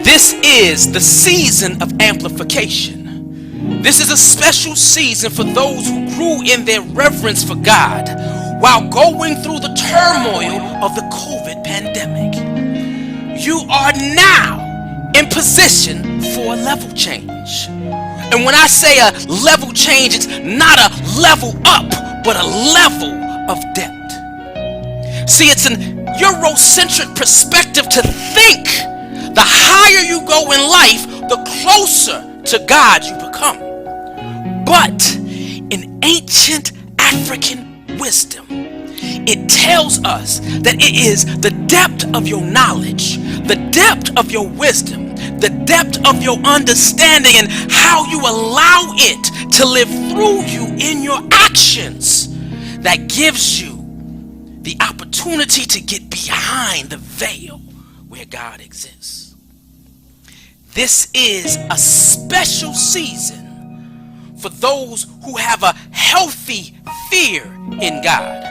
This is the season of amplification. This is a special season for those who grew in their reverence for God while going through the turmoil of the COVID pandemic. You are now in position for a level change. And when I say a level change, it's not a level up, but a level of depth. See, it's an Eurocentric perspective to think the higher you go in life, the closer to God you become. But in ancient African wisdom, it tells us that it is the depth of your knowledge, the depth of your wisdom, the depth of your understanding, and how you allow it to live through you in your actions that gives you the opportunity to get behind the veil where God exists. This is a special season for those who have a healthy fear in God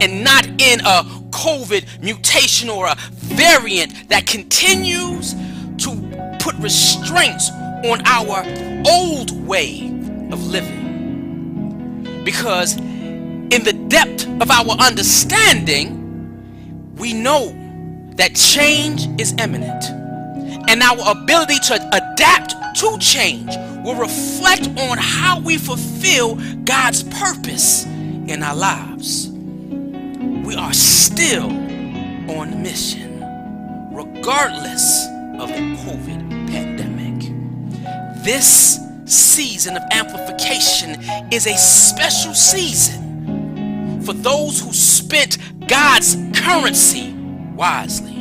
and not in a COVID mutation or a variant that continues to put restraints on our old way of living. Because in the depth of our understanding, we know that change is imminent, and our ability to adapt to change will reflect on how we fulfill God's purpose in our lives. We are still on mission, regardless of the COVID pandemic. This season of amplification is a special season for those who spent God's currency wisely.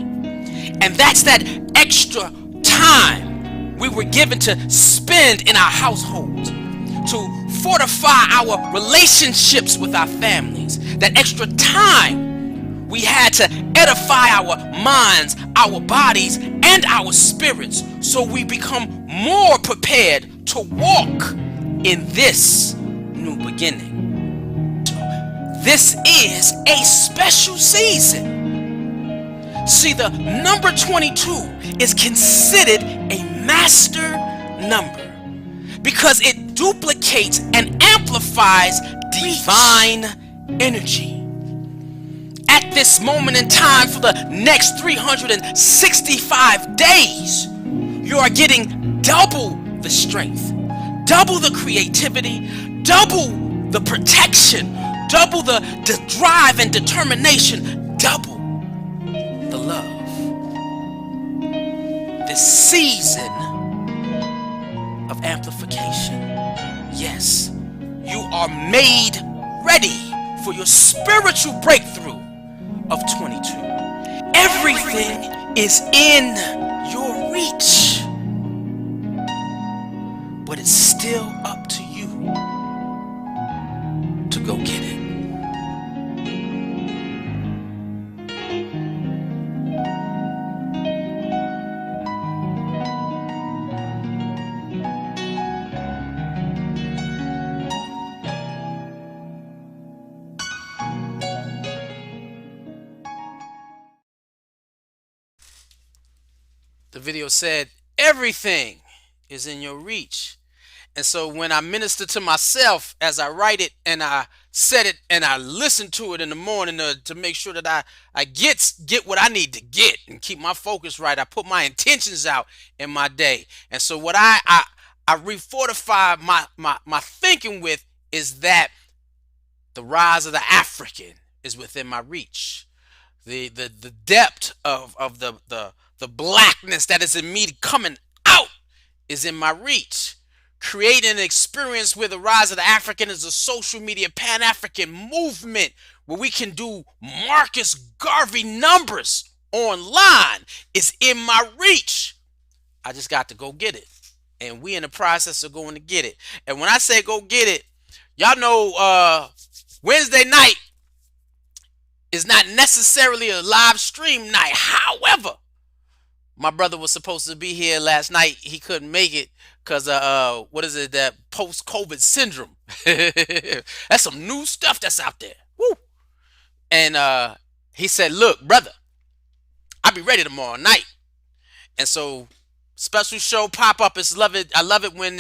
And that's that extra time we were given to spend in our households, to fortify our relationships with our families. That extra time we had to edify our minds, our bodies, and our spirits, so we become more prepared to walk in this new beginning. This is a special season. See, the number 22 is considered a master number because it duplicates and amplifies divine energy. At this moment in time, for the next 365 days, you are getting double the strength, double the creativity, double the protection, double the drive and determination, double the love. This season of amplification, yes, you are made ready for your spiritual breakthrough of 22. Everything is in your reach, but it's still up to you to go get it. The video said everything is in your reach. And so when I minister to myself as I write it and I said it and I listen to it in the morning to make sure that I get what I need to get and keep my focus right, I put my intentions out in my day. And so what I refortify my thinking with is that the rise of the African is within my reach. The depth of the blackness that is in me coming out is in my reach. Creating an experience where the rise of the African is a social media Pan-African movement where we can do Marcus Garvey numbers online is in my reach. I just got to go get it. And we in the process of going to get it. And when I say go get it, y'all know Wednesday night is not necessarily a live stream night. However, my brother was supposed to be here last night. He couldn't make it because that post-COVID syndrome. That's some new stuff that's out there. Woo! And he said, look, brother, I'll be ready tomorrow night. And so special show pop up. It's love it. I love it when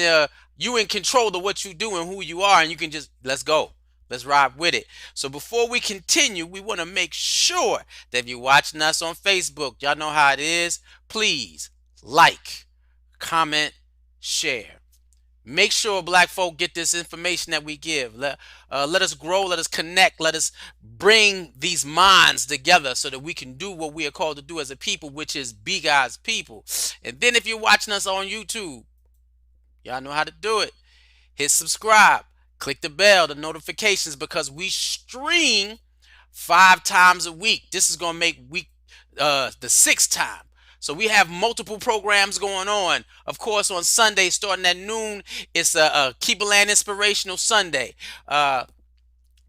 you in control of what you do and who you are, and you can just let's go. Let's ride with it. So before we continue, we want to make sure that if you're watching us on Facebook, y'all know how it is. Please like, comment, share. Make sure black folk get this information that we give. Let us grow, let us connect, let us bring these minds together so that we can do what we are called to do as a people, which is be God's people. And then if you're watching us on YouTube, y'all know how to do it. Hit subscribe, click the bell, the notifications, because we stream 5 times a week. This is going to make week the sixth time. So we have multiple programs going on. Of course, on Sunday, starting at noon, it's a Keep a Land Inspirational Sunday.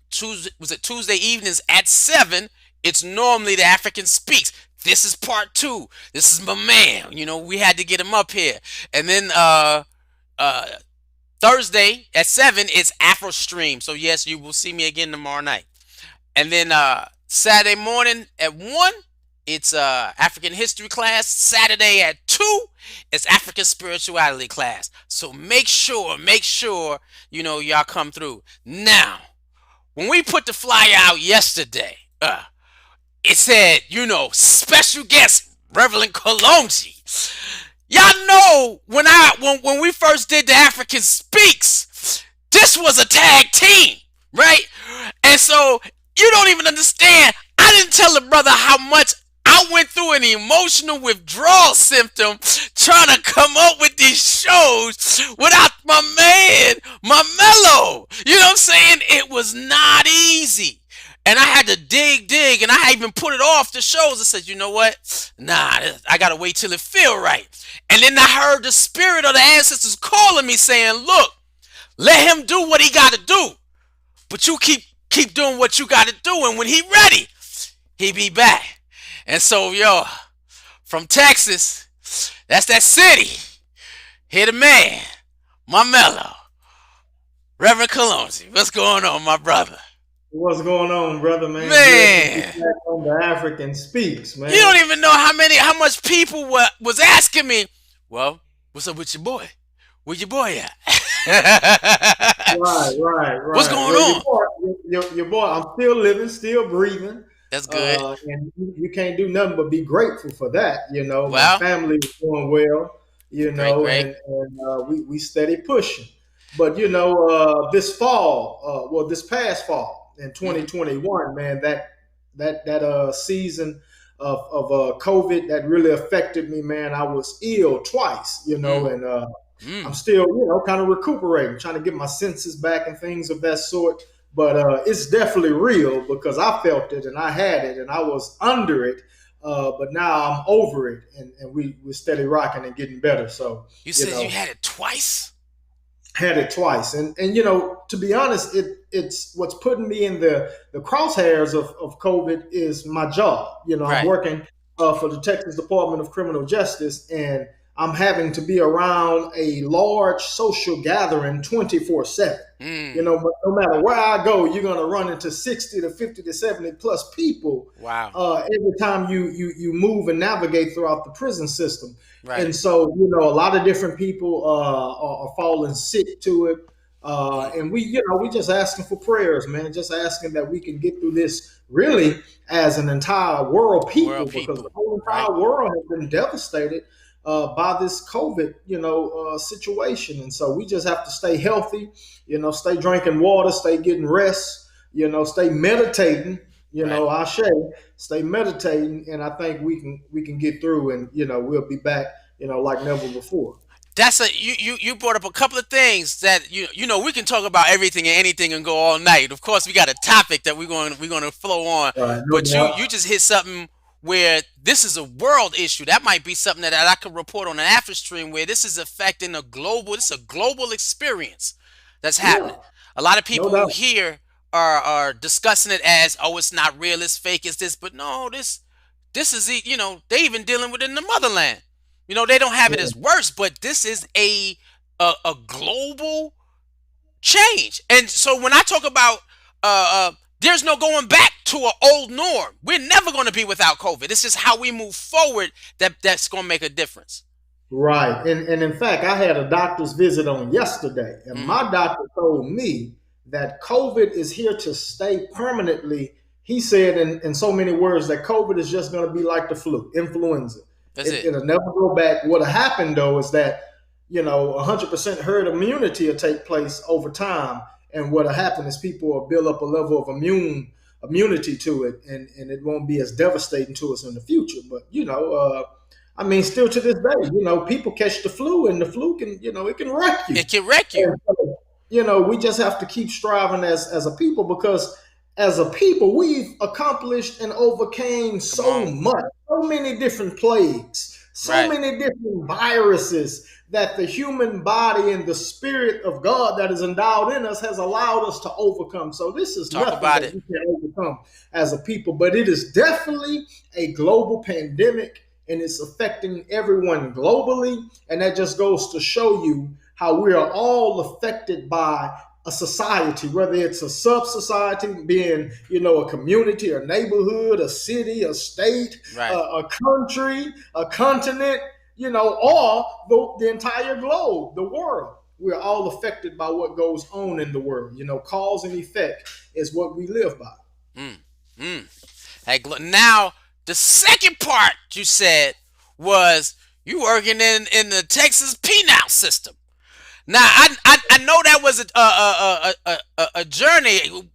Tuesday evenings at 7? It's normally the African Speaks. This is part 2. This is my man. You know, we had to get him up here. And then Thursday at 7, it's Afro Stream. So yes, you will see me again tomorrow night. And then Saturday morning at 1, it's African history class. Saturday at 2, it's African spirituality class. So make sure, y'all come through. Now, when we put the flyer out yesterday, it said, special guest Rev Kalongi. Y'all know when we first did the African Speaks, this was a tag team, right? And so you don't even understand. I didn't tell the brother how much I went through an emotional withdrawal symptom trying to come up with these shows without my man, my mellow. You know what I'm saying? It was not easy. And I had to dig, and I even put it off the shows. I said, you know what? Nah, I got to wait till it feel right. And then I heard the spirit of the ancestors calling me saying, look, let him do what he got to do. But you keep doing what you got to do. And when he ready, he be back. And so, from Texas, that's that city. Here the man, my mellow, Reverend Kalongi. What's going on, my brother? What's going on, brother, man? Man, Back on the African Speaks, man. you don't even know how much people was asking me, well, what's up with your boy? Where your boy at? Right. What's going Well, on? your boy, I'm still living, still breathing. That's good. And you can't do nothing but be grateful for that. My Well, family is doing well, great. we steady pushing. But, this fall, this past fall in Mm-hmm. 2021, man, that season of COVID that really affected me, man. I was ill twice, Mm, and I'm mm. still, kind of recuperating, trying to get my senses back and things of that sort. But it's definitely real because I felt it and I had it and I was under it. But now I'm over it and we're steady rocking and getting better. So, You you said you know, had it twice? had it twice. And to be honest, it's what's putting me in the crosshairs of COVID is my job. I'm Right. working for the Texas Department of Criminal Justice, and I'm having to be around a large social gathering 24/7. Mm. But no matter where I go, you're gonna run into 60 to 50 to 70 plus people Wow. every time you move and navigate throughout the prison system. Right. And so, a lot of different people are falling sick to it. Mm. And we just asking for prayers, man. Just asking that we can get through this really as an entire world people, World because the people. whole Right. entire world has been devastated by this COVID, situation. And so we just have to stay healthy, stay drinking water, stay getting rest, stay meditating, Right. Ashe, stay meditating, and I think we can get through, and we'll be back, like never before. That's you brought up a couple of things that we can talk about everything and anything and go all night. Of course, we got a topic that we're going to flow on, All right, no but you doubt. you just hit something where this is a world issue. That might be something that I could report on an after stream where this is affecting this is a global experience that's Yeah, happening. A lot of no people doubt. here are discussing it as, oh, it's not real, it's fake, it's this, but no, this is they even dealing with it in the motherland. They don't have it Yeah, as worse, but this is a global change. And so when I talk about there's no going back to an old norm. We're never going to be without COVID. It's just how we move forward that's going to make a difference. Right. And in fact, I had a doctor's visit on yesterday, and Mm. my doctor told me that COVID is here to stay permanently. He said in so many words that COVID is just going to be like the flu, influenza. That's it. It'll never go back. What'll happen though is that, 100% herd immunity will take place over time. And what'll happen is people will build up a level of immunity to it, and it won't be as devastating to us in the future. But I mean, still to this day, people catch the flu, and the flu can, it can wreck you. It can wreck you. And so, we just have to keep striving as a people, because as a people, we've accomplished and overcame so much, so many different plagues, so Right. many different viruses that the human body and the spirit of God that is endowed in us has allowed us to overcome. So this is Talk nothing about that it. we can overcome as a people, but it is definitely a global pandemic, and it's affecting everyone globally. And that just goes to show you how we are all affected by a society, whether it's a sub-society, being, a community, a neighborhood, a city, a state, Right. a country, a continent, or the entire globe, the world. We're all affected by what goes on in the world. Cause and effect is what we live by. Mm. Mm. Hey, now the second part you said was you working in the Texas penal system. Now I know that was a journey.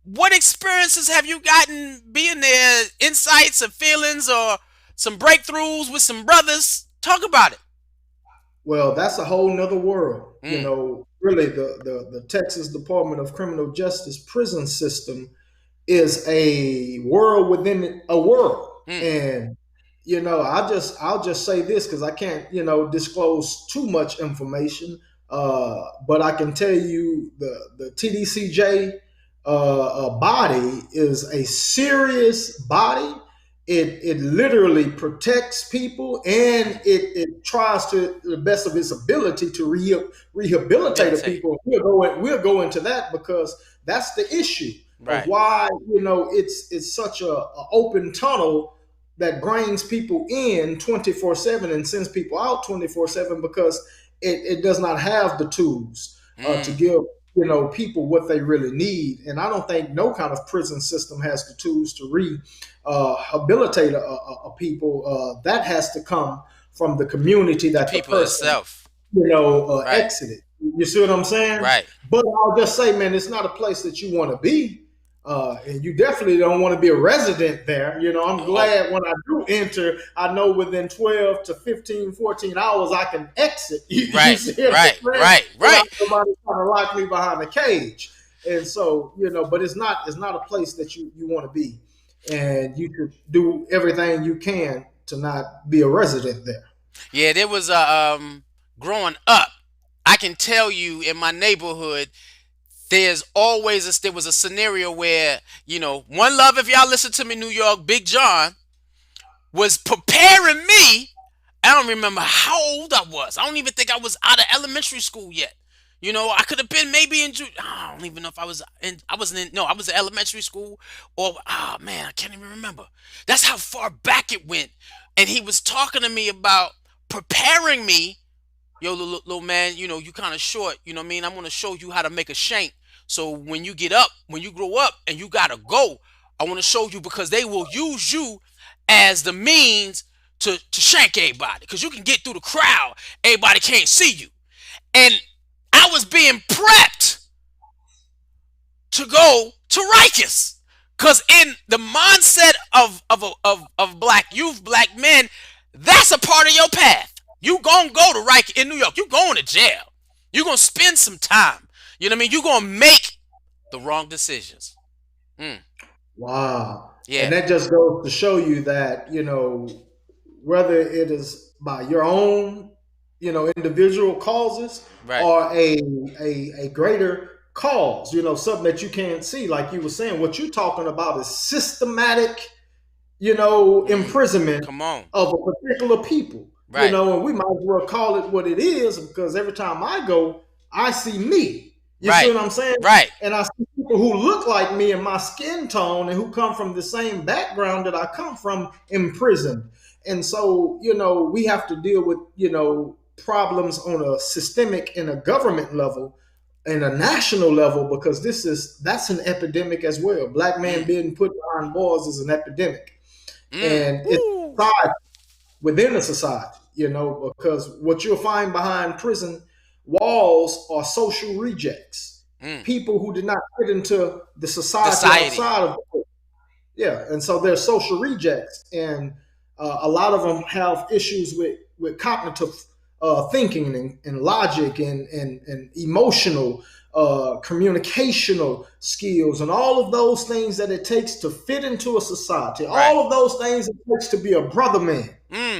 What experiences have you gotten being there? Insights or feelings or some breakthroughs with some brothers? Talk about it. Well, that's a whole nother world. Mm. Really, the Texas Department of Criminal Justice prison system is a world within a world. Mm. And I'll just say this, because I can't disclose too much information, but I can tell you the TDCJ body is a serious body. It literally protects people, and it tries to the best of its ability to rehabilitate the people. We'll go into that, because that's the issue of Right. why it's such a open tunnel that brings people in 24/7 and sends people out 24/7, because it does not have the tools to give people what they really need. And I don't think no kind of prison system has the tools to rehabilitate a people. That has to come from the community that the People person itself. Right. exited. You see what I'm saying? Right. But I'll just say, man, it's not a place that you want to be. And you definitely don't want to be a resident there. I'm glad when I do enter, I know within 12 to 15, 14 hours I can exit. Right. Right. Nobody's trying to lock me behind a cage. And so, but it's not a place that you want to be. And you should do everything you can to not be a resident there. Yeah, there was growing up, I can tell you in my neighborhood, there was a scenario where, One Love, if y'all listen to me, New York, Big John was preparing me. I don't remember how old I was. I don't even think I was out of elementary school yet. I could have been maybe I don't even know if I was in. I wasn't in. No, I was in elementary school, or man, I can't even remember. That's how far back it went. And he was talking to me about preparing me. Yo, little man, you kind of short. You know what I mean? I'm gonna show you how to make a shank. So when you grow up and you gotta go, I want to show you, because they will use you as the means to shank everybody. Because you can get through the crowd, everybody can't see you. And I was being prepped to go to Rikers. Because in the mindset of black youth, black men, that's a part of your path. You gonna go to Rikers in New York. You going to jail. You gonna spend some time. You know what I mean? You gonna make the wrong decisions. Wow. Yeah. And that just goes to show you that, whether it is by your own, individual causes, Right. or a greater cause, something that you can't see. Like you were saying, what you're talking about is systematic, imprisonment Come on. of a particular people. Right. And we might as well call it what it is, because every time I go, I see me. You Right. see what I'm saying? Right. And I see people who look like me and my skin tone and who come from the same background that I come from imprisoned. And so, we have to deal with, problems on a systemic and a government level and a national level, because that's an epidemic as well. Black men being put behind bars is an epidemic. And it's within a society, because what you'll find behind prison walls are social rejects, people who did not fit into the society outside of it. Yeah, and so they're social rejects, and a lot of them have issues with cognitive thinking and logic and emotional communicational skills and all of those things that it takes to fit into a society. Right. All of those things it takes to be a brother man.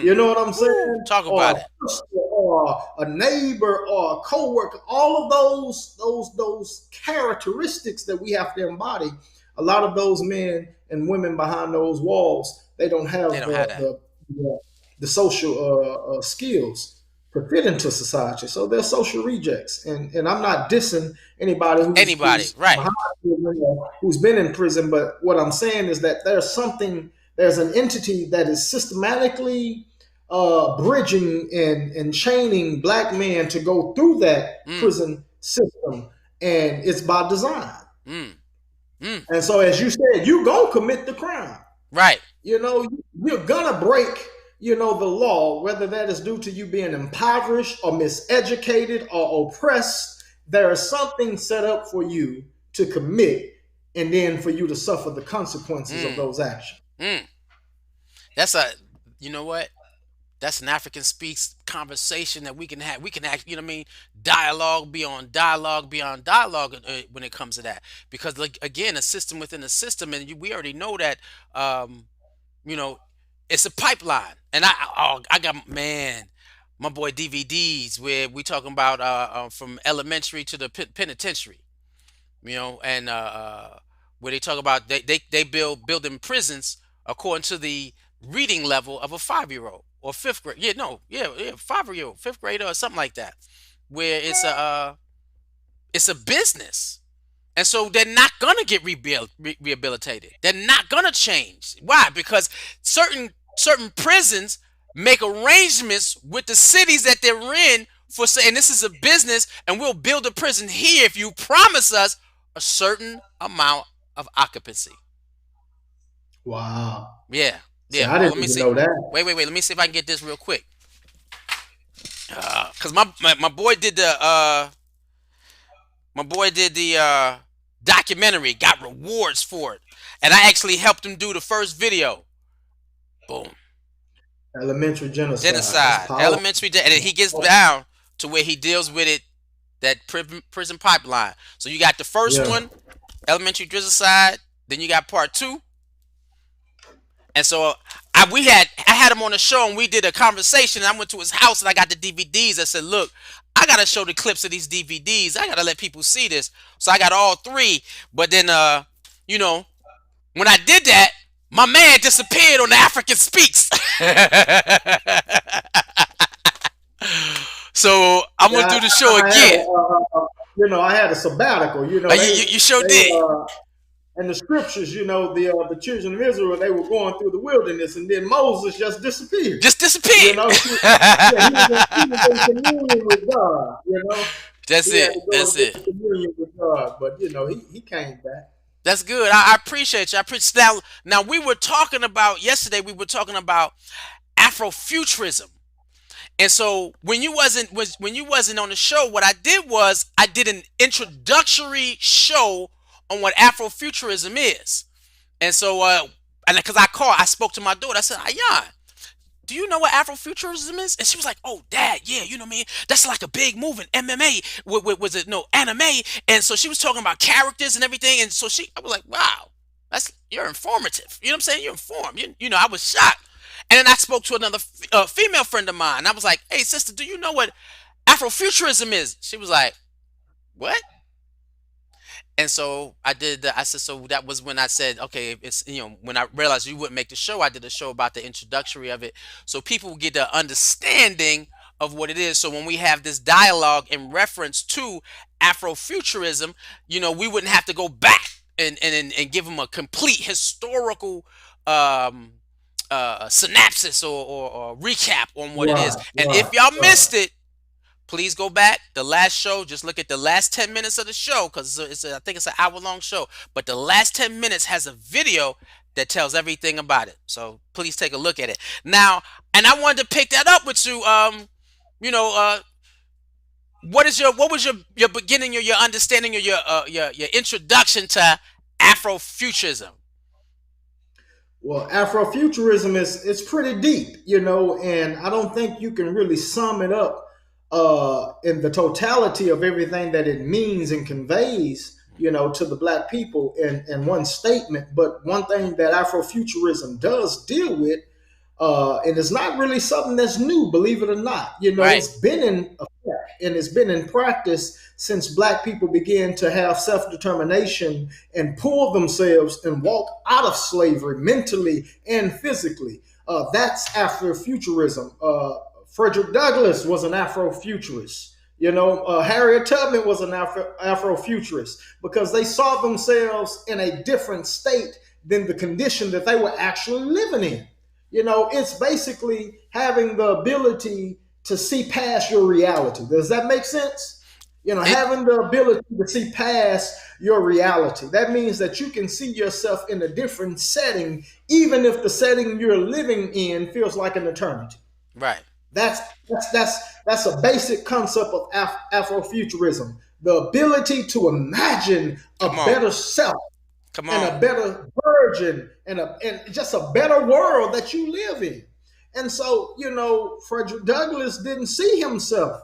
You know what I'm saying? Talk about it. Or a neighbor or a coworker. All of those characteristics that we have to embody. A lot of those men and women behind those walls, they don't have the social skills to fit into society. So they're social rejects. And I'm not dissing anybody who's been in prison, but what I'm saying is that there's an entity that is systematically bridging and chaining black men to go through that prison system, and it's by design. And so, as you said, you're going to commit the crime. Right. You're going to break, the law, whether that is due to you being impoverished or miseducated or oppressed. There is something set up for you to commit, and then for you to suffer the consequences of those actions. That's what? That's an African Speaks conversation that we can have. We can act, dialogue beyond dialogue when it comes to that. Because, again, a system within a system, and we already know that, it's a pipeline. And I got, my boy DVDs where we talking about from elementary to the penitentiary, and where they talk about they building prisons according to the reading level of a 5-year-old or 5th grade. 5-year-old, 5th grader or something like that, where it's a business. And so they're not going to get rehabilitated. They're not going to change. Why? Because certain prisons make arrangements with the cities that they're in for saying this is a business and we'll build a prison here if you promise us a certain amount of occupancy. Wow. Yeah. Yeah. I didn't even know that. Wait. Let me see if I can get this real quick. Because my boy did the documentary, got rewards for it, and I actually helped him do the first video. Boom. Elementary genocide. Elementary, and then he gets down to where he deals with it, that prison pipeline. So you got the first one, elementary genocide. Then you got part 2. And so I had him on the show, and we did a conversation. And I went to his house and I got the DVDs. I said, look, I gotta show the clips of these DVDs. I gotta let people see this. So I got all 3. But then when I did that, my man disappeared on the African Speaks. So I'm gonna do the show again. I had a sabbatical. You sure did. And the scriptures, the children of Israel, they were going through the wilderness, and then Moses just disappeared. He was in communion with God. That's it. Communion with God, but he came back. That's good. I appreciate you. Now we were talking about yesterday. We were talking about Afrofuturism, and so when you wasn't on the show, what I did was I did an introductory show on what Afrofuturism is. And so and because I spoke to my daughter, I said, Ayan, do you know what Afrofuturism is? And she was like, oh, Dad, yeah, you know what I mean? That's like a big move in MMA. Was it anime? And so she was talking about characters and everything. And so I was like, wow, you're informative. You know what I'm saying? You're informed. I was shocked. And then I spoke to another female friend of mine. And I was like, hey, sister, do you know what Afrofuturism is? She was like, what? And so I said, so that was when I said, okay, it's, when I realized you wouldn't make the show, I did a show about the introductory of it. So people get the understanding of what it is. So when we have this dialogue in reference to Afrofuturism, we wouldn't have to go back and give them a complete historical um, synopsis or recap on what it is. Right, And right, if y'all right. missed it, please go back. The last show, just look at the last 10 minutes of the show because I think it's an hour-long show. But the last 10 minutes has a video that tells everything about it. So please take a look at it. Now, and I wanted to pick that up with you. You know, what was your beginning or your understanding or your introduction to Afrofuturism? Well, Afrofuturism is it's pretty deep, and I don't think you can really sum it up in the totality of everything that it means and conveys, to the black people in one statement. But one thing that Afrofuturism does deal with, and it's not really something that's new, believe it or not. Right. It's been in effect and it's been in practice since black people began to have self-determination and pull themselves and walk out of slavery mentally and physically. That's Afrofuturism. Frederick Douglass was an Afrofuturist. Harriet Tubman was an Afrofuturist because they saw themselves in a different state than the condition that they were actually living in. It's basically having the ability to see past your reality. Does that make sense? It Having the ability to see past your reality. That means that you can see yourself in a different setting, even if the setting you're living in feels like an eternity. right. That's that's a basic concept of Afrofuturism. The ability to imagine a Come on. better self Come and on. a better virgin and just a better world that you live in. And so, Frederick Douglass didn't see himself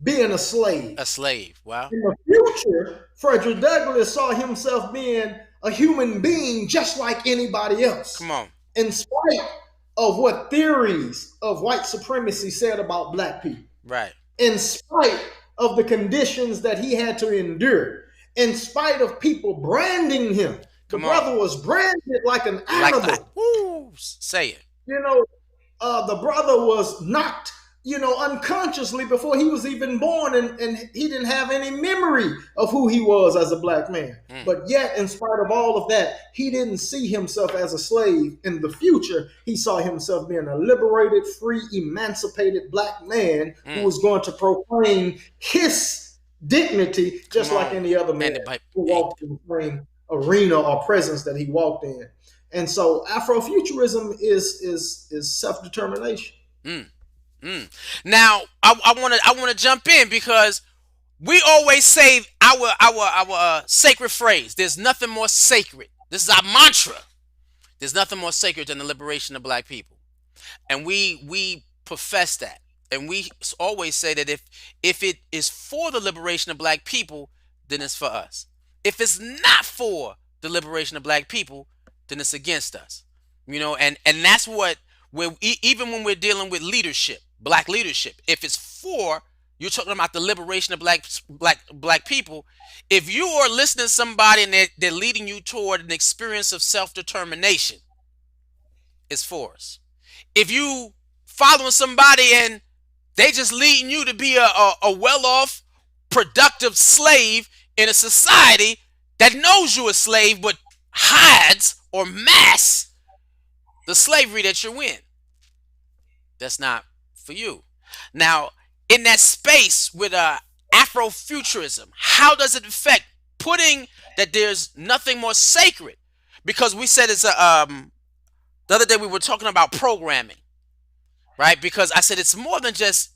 being a slave. A slave. Wow. In the future, Frederick Douglass saw himself being a human being just like anybody Come else, on. in spite of what theories of white supremacy said about black people, Right. in spite of the conditions that he had to endure, in spite of people branding him. The Come on. brother was branded like an Like, animal. woo, say it. You know, the brother was knocked, unconsciously before he was even born, and he didn't have any memory of who he was as a black man. Mm, But yet, in spite of all of that, he didn't see himself as a slave. In the future, he saw himself being a liberated, free, emancipated black man who mm. was going to proclaim his dignity Come just like on. any other man And the who hey, walked in the same arena or presence that he walked in. And so Afrofuturism is self-determination. mm, mm. Now, I wanna jump in because we always say our sacred phrase. There's nothing more sacred. This is our mantra. There's nothing more sacred than the liberation of black people, and we profess that, and we always say that if it is for the liberation of black people, then it's for us. If it's not for the liberation of black people, then it's against us. And that's what even when we're dealing with leadership, black leadership, if it's for you're talking about the liberation of black people. If you are listening to somebody and they're leading you toward an experience of self-determination, it's for us. If you following somebody and they just leading you to be a well-off, productive slave in a society that knows you're a slave but hides or masks the slavery that you're in, that's not for you. Now, in that space with Afrofuturism, how does it affect putting that there's nothing more sacred? Because we said it's the other day we were talking about programming, right? Because I said it's more than just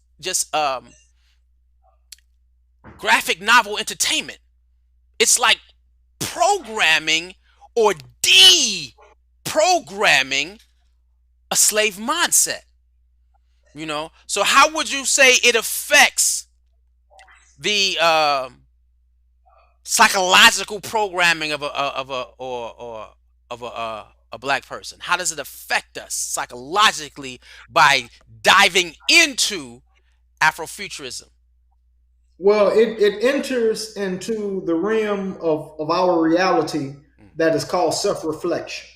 graphic novel entertainment. It's like programming or deprogramming a slave mindset. So how would you say it affects the psychological programming of a black person? How does it affect us psychologically by diving into Afrofuturism? Well, it enters into the realm of our reality Mm, that is called self-reflection.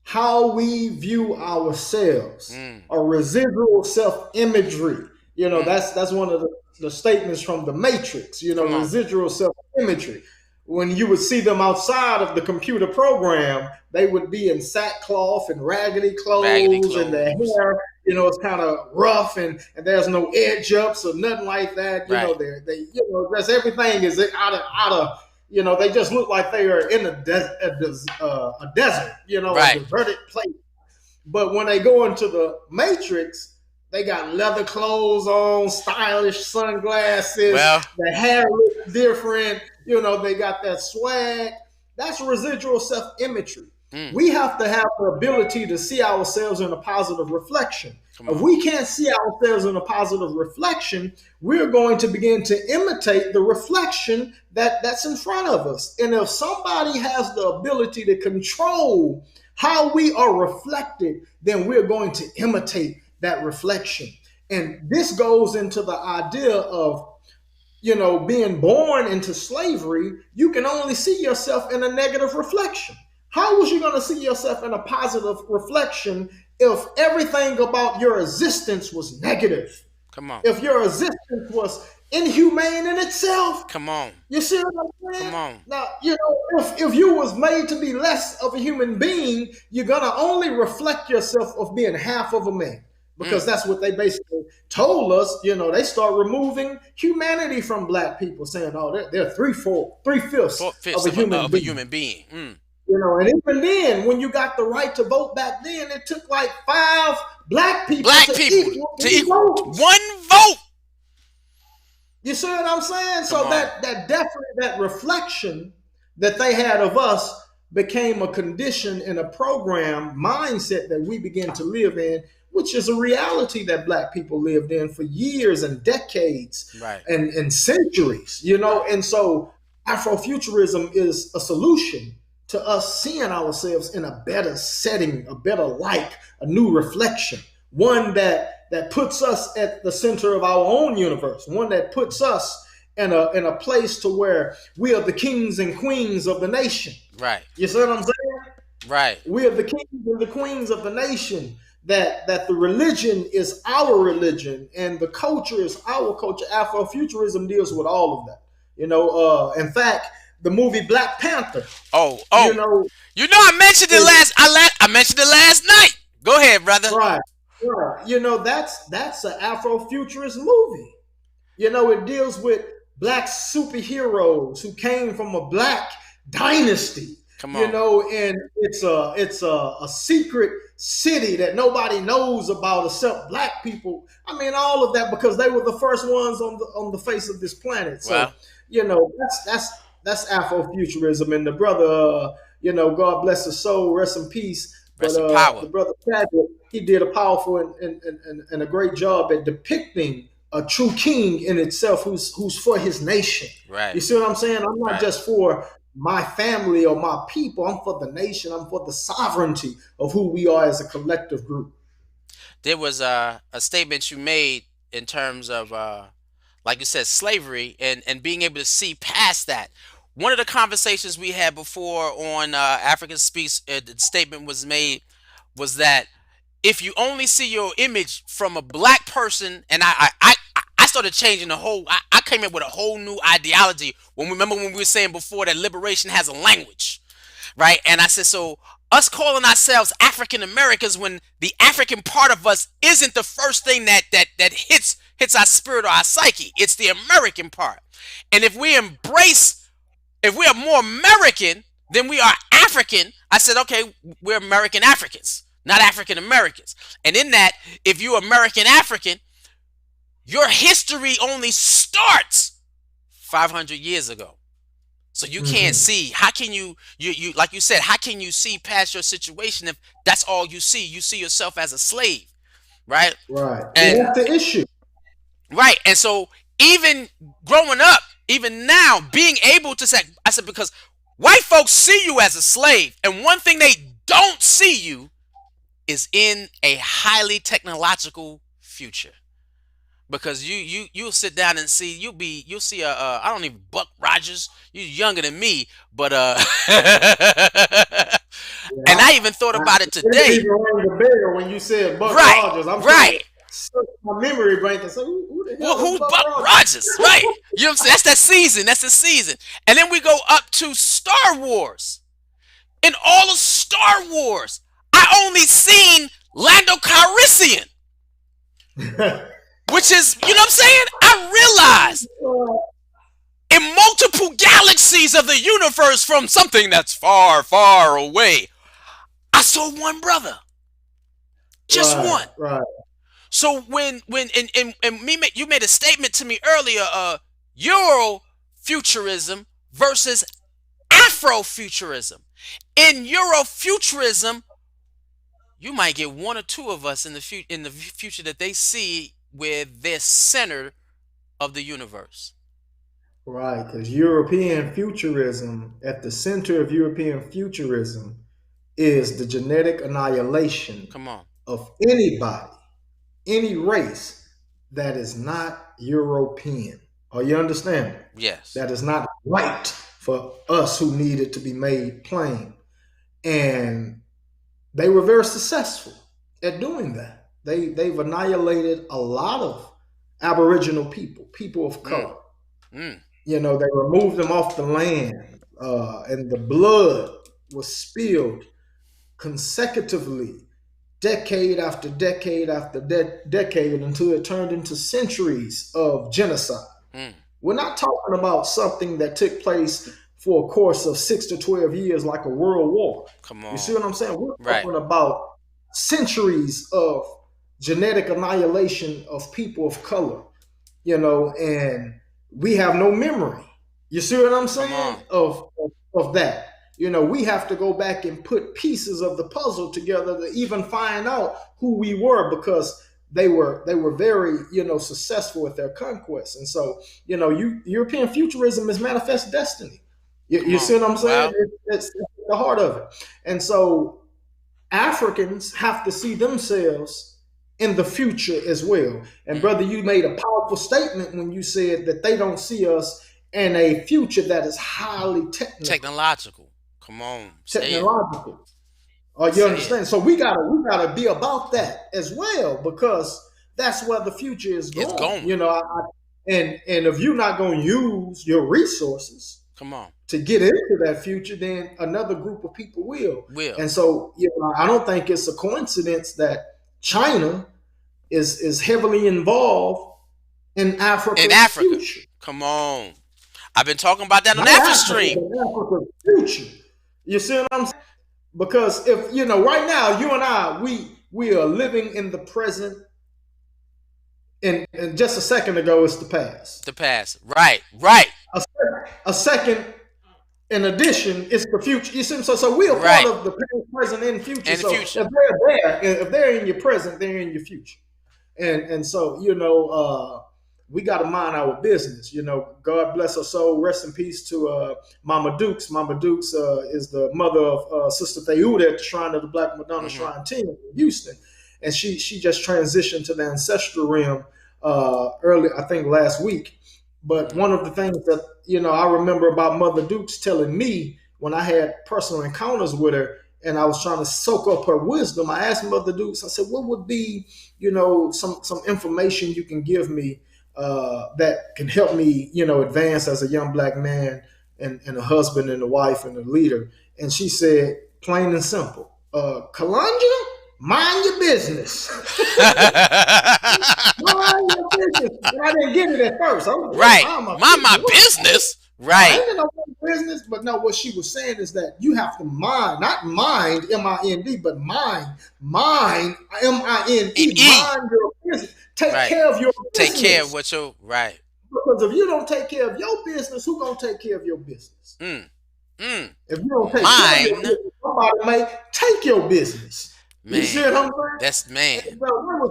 How we view ourselves, mm, or residual self-imagery. mm, That's one of the statements from the Matrix, Come on. residual self-imagery. When you would see them outside of the computer program, they would be in sackcloth and raggedy clothes, and their hair, it's kind of rough, and there's no edge ups or nothing like that. Just everything is out of they just look like they are in a desert, a deserted place. But when they go into the Matrix, they got leather clothes on, stylish sunglasses. The hair looks different. They got that swag. That's residual self-imagery. We have to have the ability to see ourselves in a positive reflection. If we can't see ourselves in a positive reflection, we're going to begin to imitate the reflection that's in front of us. And if somebody has the ability to control how we are reflected, then we're going to imitate that reflection. And this goes into the idea of, being born into slavery. You can only see yourself in a negative reflection. How was you going to see yourself in a positive reflection if everything about your existence was negative? Come on. If your existence was inhumane in itself. Come on. You see what I'm saying? Come on. Now, if you was made to be less of a human being, you're going to only reflect yourself of being half of a man. Because that's what they basically told us. They start removing humanity from black people, saying, "Oh, they're three-fifths of a human being." And even then, when you got the right to vote back then, it took like 5 black people to equal one vote. You see what I'm saying? So that definitely, that reflection that they had of us became a condition in a program mindset that we begin to live in, which is a reality that black people lived in for years and decades and centuries, And so Afrofuturism is a solution to us seeing ourselves in a better setting, a better light, a new reflection, one that puts us at the center of our own universe, one that puts us in a place to where we are the kings and queens of the nation. Right. You see what I'm saying? Right. We are the kings and the queens of the nation. That the religion is our religion and the culture is our culture. Afrofuturism deals with all of that. In fact, the movie Black Panther. I mentioned it I mentioned it last night. Go ahead, brother. Right. That's an Afrofuturist movie. It deals with black superheroes who came from a black dynasty. Come on. And it's a secret city that nobody knows about except black people. I mean, all of that because they were the first ones on the face of this planet. So, that's Afrofuturism. And the brother, God bless his soul, rest in peace. Rest in power. The brother Chadwick, he did a powerful and a great job at depicting a true king in itself who's for his nation. Right. You see what I'm saying? I'm not just for my family or my people. I'm for the nation. I'm for the sovereignty of who we are as a collective group. There was a statement you made in terms of, like you said, slavery and being able to see past that. One of the conversations we had before on African Speaks, the statement was made was that if you only see your image from a black person, and I started changing the whole. I came up with a whole new ideology. Remember when we were saying before that liberation has a language, right? And I said, so us calling ourselves African Americans when the African part of us isn't the first thing that hits our spirit or our psyche. It's the American part. And if we are more American than we are African, I said, okay, we're American Africans, not African Americans. And in that, if you're American African, your history only starts 500 years ago. So you can't see. How can you like you said, how can you see past your situation if that's all you see? You see yourself as a slave, right? Right. And that's the issue. Right. And so even growing up, even now, being able to say, I said, because white folks see you as a slave, and one thing they don't see you is in a highly technological future. Because you'll sit down and see you'll see I don't even Buck Rogers. You're younger than me, but and I even thought about it today. The bell when you said Buck Rogers, I'm right. search my memory bank and say, who the Well, hell is who's Buck Buck Rogers? Rogers? Right. You know what I'm saying? That's that season. That's the season. And then we go up to Star Wars. In all of Star Wars, I only seen Lando Calrissian, which is, you know what I'm saying? I realized in multiple galaxies of the universe from something that's far, far away, I saw one brother. Just one. Right. So when you made a statement to me earlier, Eurofuturism versus Afrofuturism. In Eurofuturism, you might get one or two of us in the future that they see where they're center of the universe. Right, because European futurism, at the center of European futurism, is the genetic annihilation Come on. of anybody, any race that is not European. Are you understanding? Yes. That is not right for us who need it to be made plain. And they were very successful at doing that. They've annihilated a lot of Aboriginal people of color. You know, they removed them off the land, and the blood was spilled consecutively, decade after decade after decade, until it turned into centuries of genocide. We're not talking about something that took place for a course of 6 to 12 years like a world war. Come on. You see what I'm saying? We're talking about centuries of genetic annihilation of people of color, you know, and we have no memory. You see what I'm saying? Of that. You know, we have to go back and put pieces of the puzzle together to even find out who we were, because they were very, you know, successful with their conquests. And so, you know, European futurism is manifest destiny. You see what I'm saying? Wow. It's the heart of it. And so Africans have to see themselves in the future as well. And brother, you made a powerful statement when you said that they don't see us in a future that is highly technological. Come on. Technological. You understand? So we gotta be about that as well, because that's where the future is going. It's going. You know, and if you're not going to use your resources, come on, to get into that future, then another group of people will. And so, you know, I don't think it's a coincidence that China is heavily involved in Africa. Future. Come on. I've been talking about that on AfriStream. Africa's future. You see what I'm saying? Because if, you know, right now, you and I, we are living in the present. And just a second ago, it's the past. The past. Right. A second, in addition, it's the future. You see, so we are part of the past, present, and future. And the future. If they're there, if they're in your present, they're in your future. And so, you know, we got to mind our business. You know, God bless her soul. Rest in peace to Mama Dukes. Mama Dukes is the mother of Sister Theuda at the Shrine of the Black Madonna Shrine Team in Houston. And she just transitioned to the ancestral realm early, I think last week. But one of the things that, you know, I remember about Mother Dukes telling me when I had personal encounters with her and I was trying to soak up her wisdom, I asked Mother Dukes, I said, what would be, you know, some information you can give me that can help me, you know, advance as a young Black man and a husband and a wife and a leader? And she said, plain and simple, Kalongi, mind your business. Mind your business. And I didn't get it at first. I was like, mind my business. Right. I didn't know business, but no, what she was saying is that you have to mind, not mind, M-I-N-D, but mind, M-I-N-E, mind your business. Take care of your business. Take care of what your, Because if you don't take care of your business, who's going to take care of your business? If you don't take care of your business, somebody may take your business. Man, you see what I'm saying? That's man.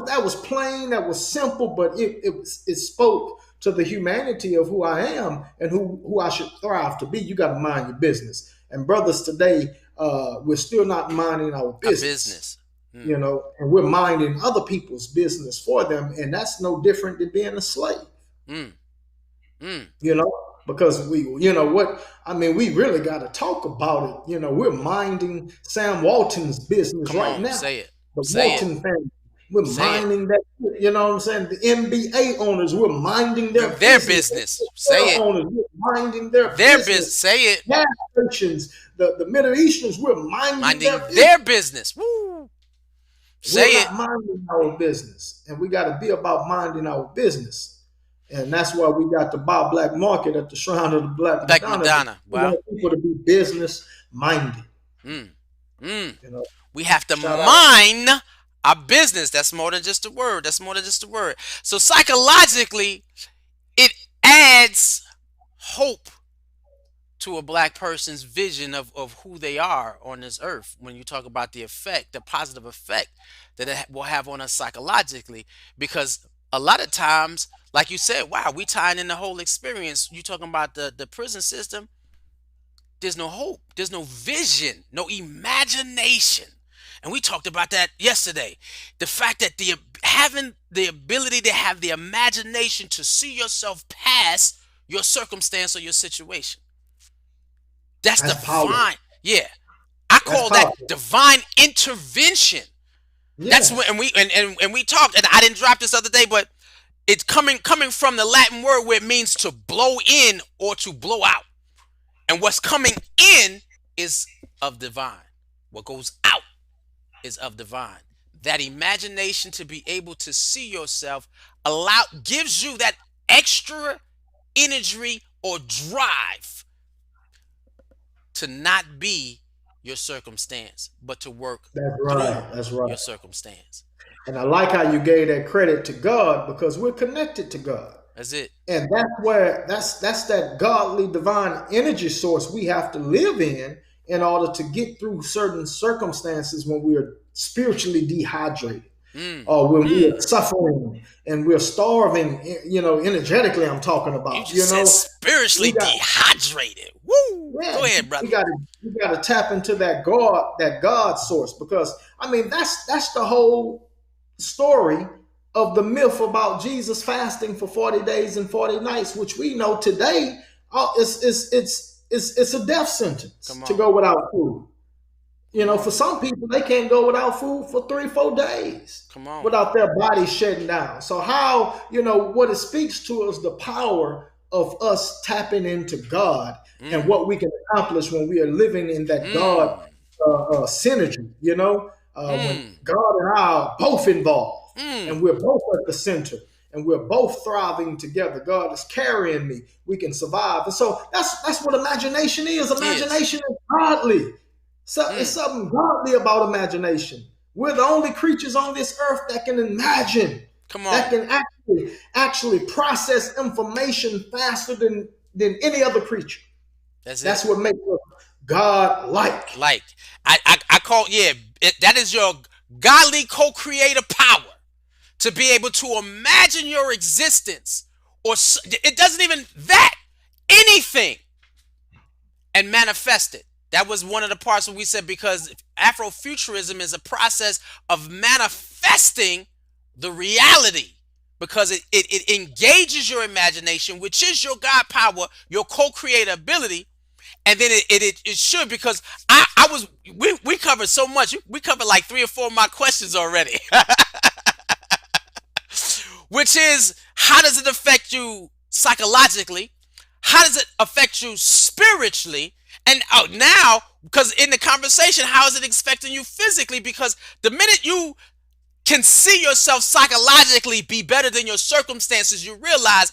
That was plain, that was simple, but it spoke to the humanity of who I am and who I should thrive to be. You got to mind your business. And brothers today, we're still not minding our business. You know, and we're minding other people's business for them, and that's no different than being a slave. You know, because we really got to talk about it. You know, we're minding Sam Walton's business now. Say it. The Walton family. We're Say it. minding that, you know what I'm saying? The NBA owners, we're minding their Their business. business. Say The it. owners, we're minding their Their business. business. Say it. Gas stations, the Middle Easterns, we're minding their Minding business. their business. Woo. Say We're it. not minding our business. And we got to be about minding our business. And that's why we got the Bob Black Market at the Shrine of the Black Like Madonna. Madonna. We Wow. want people to be business minded. Mm. You know, We have to shout out. mind our business. That's more than just a word. That's more than just a word. So psychologically, it adds hope to a black person's vision of who they are on this earth. When you talk about the effect, the positive effect that it will have on us psychologically, because a lot of times, like you said, wow, we tying in the whole experience. You talking about the prison system. There's no hope. There's no vision, no imagination. And we talked about that yesterday. The fact that having the ability to have the imagination to see yourself past your circumstance or your situation. That's divine. Powerful. Yeah. I call that divine intervention. Yes. That's what, and we talked, and I didn't drop this other day, but it's coming from the Latin word where it means to blow in or to blow out. And what's coming in is of divine. What goes out is of divine. That imagination to be able to see yourself gives you that extra energy or drive to not be your circumstance, but to work through your circumstance. And I like how you gave that credit to God, because we're connected to God. That's it. And that's that godly divine energy source we have to live in order to get through certain circumstances when we are spiritually dehydrated. Or when we're suffering and we're starving, energetically, I'm talking about. You said spiritually dehydrated. Woo! Yeah, go ahead, brother. We got to tap into that God source, because that's the whole story of the myth about Jesus fasting for 40 days and 40 nights, which we know today it's a death sentence to go without food. For some people, they can't go without food for 3-4 days without their body shutting down. So how, what it speaks to is the power of us tapping into God and what we can accomplish when we are living in that God synergy, when God and I are both involved and we're both at the center and we're both thriving together. God is carrying me. We can survive. And so that's what imagination is. Imagination is godly. So it's something godly about imagination. We're the only creatures on this earth that can imagine, that can actually process information faster than any other creature. That's what makes us God-like. I call, that is your godly co-creator power, to be able to imagine your existence, or it doesn't even that, anything, and manifest it. That was one of the parts where we said, because Afrofuturism is a process of manifesting the reality, because it engages your imagination, which is your God power, your co-creator ability. And then it should, because we covered so much. We covered like 3 or 4 of my questions already. Which is, how does it affect you psychologically? How does it affect you spiritually? And now, because in the conversation, how is it affecting you physically? Because the minute you can see yourself psychologically be better than your circumstances, you realize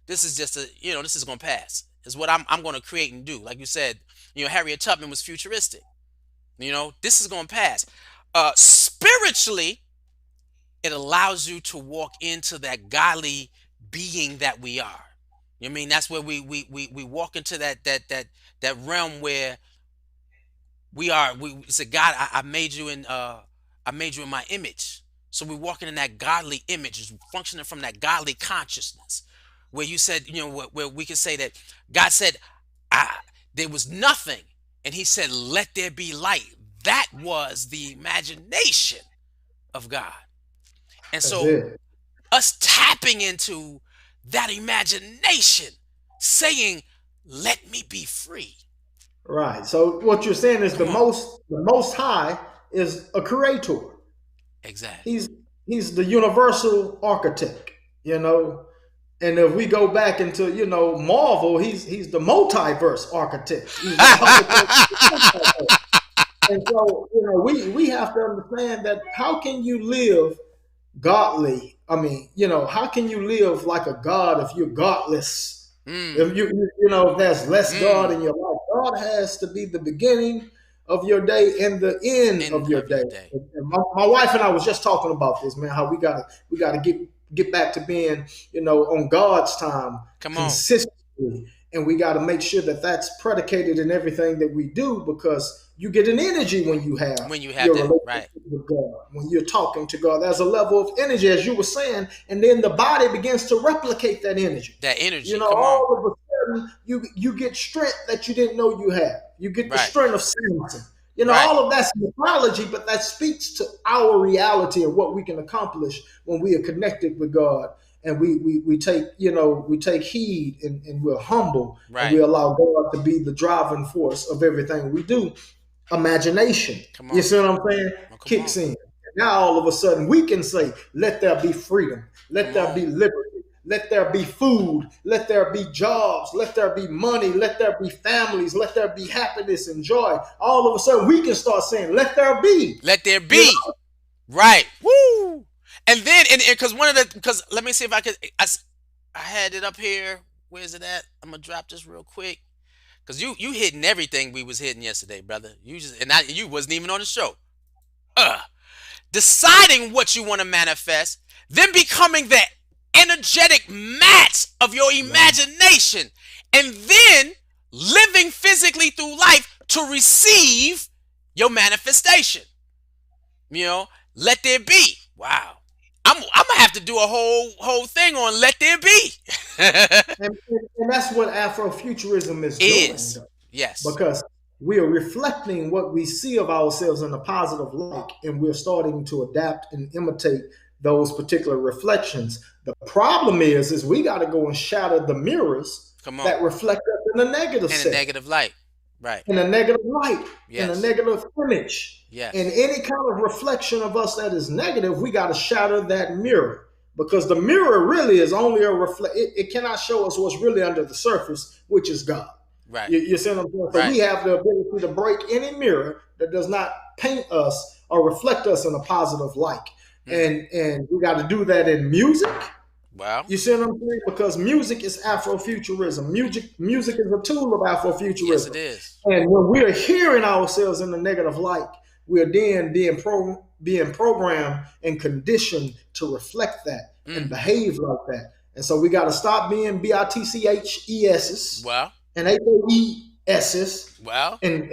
this is just this is going to pass. Is what I'm going to create and do. Like you said, Harriet Tubman was futuristic. This is going to pass. Spiritually, it allows you to walk into that godly being that we are. That's where we walk into that realm where we are. We say, God, I made you in my image. So we're walking in that godly image, functioning from that godly consciousness, where you said, where we can say that God said, there was nothing, and He said, let there be light. That was the imagination of God. And so us tapping into that imagination, saying, let me be free. Right. So what you're saying is the most high is a creator. Exactly. he's the universal architect, you know. And if we go back into, you know, Marvel, he's the multiverse architect. He's the architect of the multiverse. And so, you know, we have to understand that how can you live godly? I mean, you know, how can you live like a god if you're godless? If you know, if there's less God in your life, God has to be the beginning of your day and the end of your day. And my wife and I was just talking about this, man. How we gotta get back to being, you know, on God's time consistently, and we got to make sure that that's predicated in everything that we do, because you get an energy when you have your relationship right with God. When you're talking to God, there's a level of energy, as you were saying, and then the body begins to replicate that energy. You know, all of a sudden you get strength that you didn't know you had. You get the strength of Samson. You know, all of that's mythology, but that speaks to our reality and what we can accomplish when we are connected with God, and we take, you know, we take heed, and we're humble, and we allow God to be the driving force of everything we do. Imagination, you see what I'm saying, kicks in. Now all of a sudden we can say, let there be freedom, let there be liberty, let there be food, let there be jobs, let there be money, let there be families, let there be happiness and joy. All of a sudden we can start saying, let there be. Let there be. You know? Right. Woo. And then, because let me see if I could, I had it up here. Where's it at? I'm going to drop this real quick. Because you hitting everything we was hitting yesterday, brother. You wasn't even on the show. Deciding what you want to manifest, then becoming the energetic match of your imagination, and then living physically through life to receive your manifestation. You know, let there be. Wow. I'm gonna have to do a whole thing on let there be. and that's what Afrofuturism is doing. Yes. Because we are reflecting what we see of ourselves in a positive light, and we're starting to adapt and imitate those particular reflections. The problem is we got to go and shatter the mirrors that reflect us in a negative a negative light. Right. In a negative light, in a negative image. Yes. In any kind of reflection of us that is negative, we got to shatter that mirror, because the mirror really is only a reflect. It cannot show us what's really under the surface, which is God. Right. You see what I'm saying? So we have the ability to break any mirror that does not paint us or reflect us in a positive light. And we got to do that in music. Wow. You see what I'm saying? Because music is Afrofuturism. Music is a tool of Afrofuturism. Yes, it is. And when we're hearing ourselves in the negative light, we're then being programmed and conditioned to reflect that and behave like that. And so we got to stop being BITCHESs. Wow. And AESs. Wow. And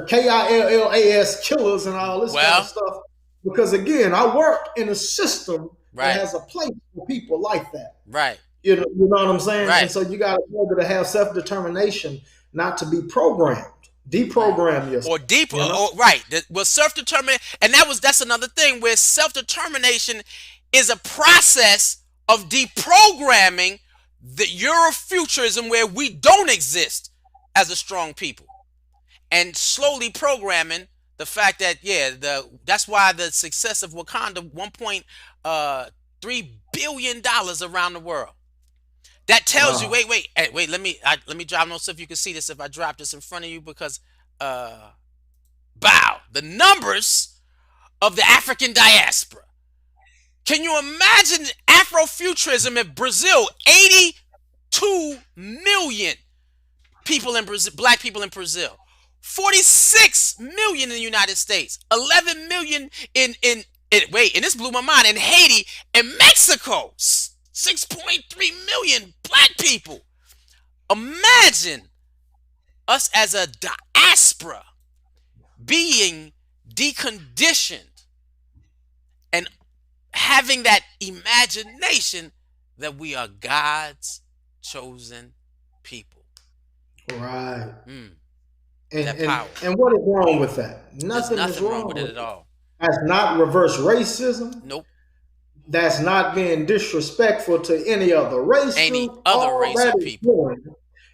KILLAS killers and all this kind of stuff. Because again, I work in a system that has a place for people like that. Right. You know what I'm saying? Right. And so you got to be able to have self-determination, not to be programmed. Deprogram yourself. Or deeper. You know? Right. Well, self-determination, and that's another thing where self-determination is a process of deprogramming the Eurofuturism, where we don't exist as a strong people, and slowly programming the fact that that's why the success of Wakanda, $1.3 billion around the world. That tells you. Wait. Let me drop. I don't know if you can see this if I drop this in front of you, because the numbers of the African diaspora. Can you imagine Afrofuturism in Brazil? 82 million people in Brazil, black people in Brazil. 46 million in the United States. 11 million and this blew my mind, in Haiti and Mexico. 6.3 million black people. Imagine us as a diaspora being deconditioned and having that imagination that we are God's chosen people. Right. And what is wrong with that? Nothing is wrong with it at all. That's not reverse racism. Nope. That's not being disrespectful to any other race. Any other race of people.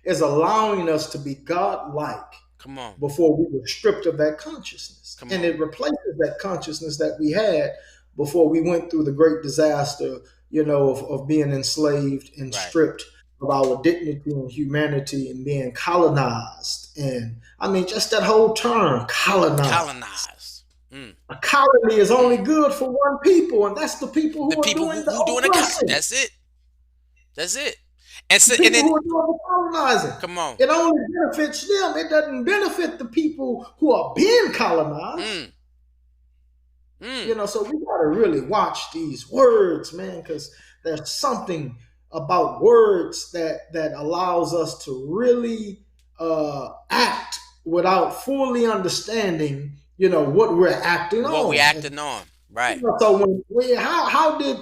Is allowing us to be God-like. Come on. before we were stripped of that consciousness. Come And on. it replaces that consciousness that we had before we went through the great disaster, of being enslaved and Right. stripped of our dignity and humanity and being colonized. And I mean, just that whole term, colonized. Colonized. Mm. A colony is only good for one people, and that's the people The who are people doing the who doing the oppressing. that's it. That's it. And so, The and people then who are doing the colonizing. come on. It only benefits them. It doesn't benefit the people who are being colonized. Mm. Mm. So we gotta really watch these words, man, because there's something about words that allows us to really act without fully understanding, what we're acting on. What we acting on. Right. So how did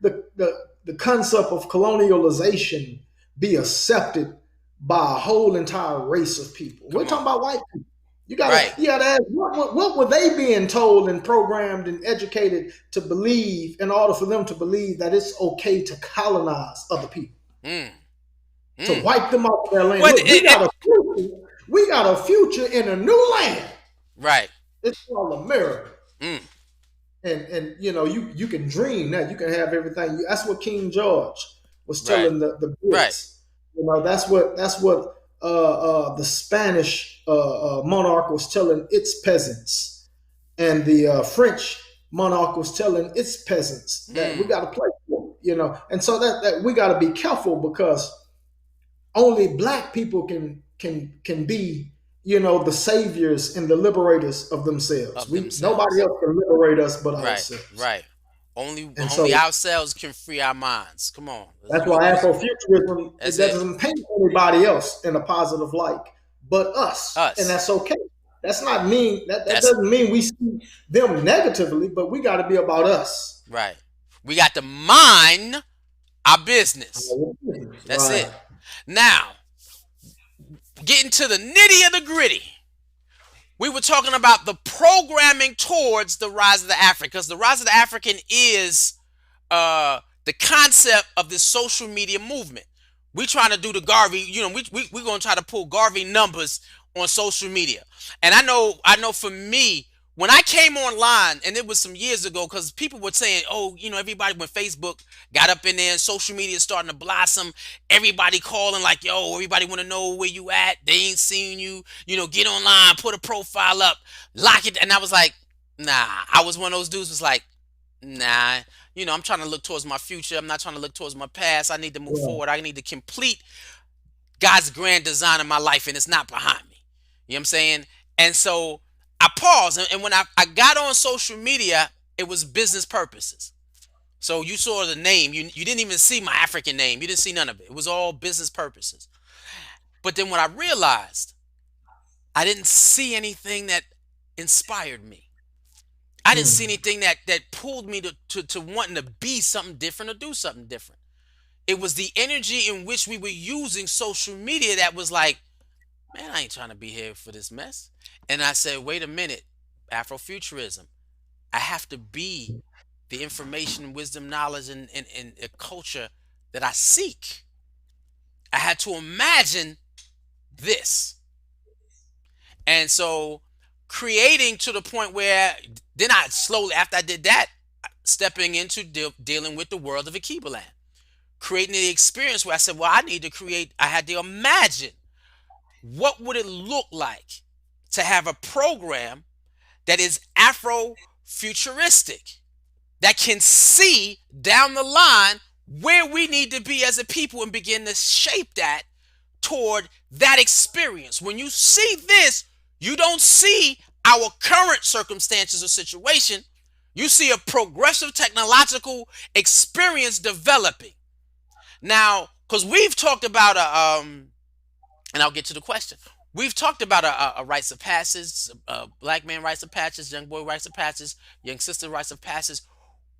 the concept of colonialization be accepted by a whole entire race of people? We're talking about white people. You gotta ask, what were they being told and programmed and educated to believe in order for them to believe that it's okay to colonize other people, to wipe them off their land? Look, we got a future in a new land. Right. It's called America. Mm. And you can dream that you can have everything. That's what King George was telling the Brits. Right. That's what the Spanish monarch was telling its peasants, and the French monarch was telling its peasants that we got to play for, and so that we got to be careful, because only black people can be, the saviors and the liberators of themselves. Nobody else can liberate us but ourselves. Right. Only so, ourselves can free our minds. Come on. That's why Afrofuturism, it doesn't paint anybody else in a positive light but us. And that's okay. That's not mean. That doesn't mean we see them negatively, but we got to be about us. Right. We got to mind our business. That's it. Now, getting to the nitty of the gritty. We were talking about the programming towards the rise of the African, because the rise of the African is the concept of this social media movement. We trying to do the Garvey, we're going to try to pull Garvey numbers on social media. And I know for me, when I came online, and it was some years ago, because people were saying, everybody, when Facebook got up in there and social media starting to blossom, everybody calling like, yo, everybody want to know where you at. They ain't seen you, get online, put a profile up, lock it. And I was like, nah, I was one of those dudes was like, nah, I'm trying to look towards my future. I'm not trying to look towards my past. I need to move forward. I need to complete God's grand design in my life, and it's not behind me. You know what I'm saying? And so I paused, and when I got on social media, it was business purposes. So you saw the name. You didn't even see my African name. You didn't see none of it. It was all business purposes. But then when I realized, I didn't see anything that inspired me. I didn't see anything that pulled me to wanting to be something different or do something different. It was the energy in which we were using social media that was like, man, I ain't trying to be here for this mess. And I said, wait a minute, Afrofuturism. I have to be the information, wisdom, knowledge, and a culture that I seek. I had to imagine this. And so creating to the point where then I slowly, after I did that, stepping into dealing with the world of Akibaland. Creating the experience where I said, well, I had to imagine what would it look like to have a program that is Afrofuturistic, that can see down the line where we need to be as a people and begin to shape that toward that experience. When you see this, you don't see our current circumstances or situation. You see a progressive technological experience developing. Now, because we've talked about and I'll get to the question. We've talked about a rites of passage, black man rites of passage, young boy rites of passage, young sister rites of passage,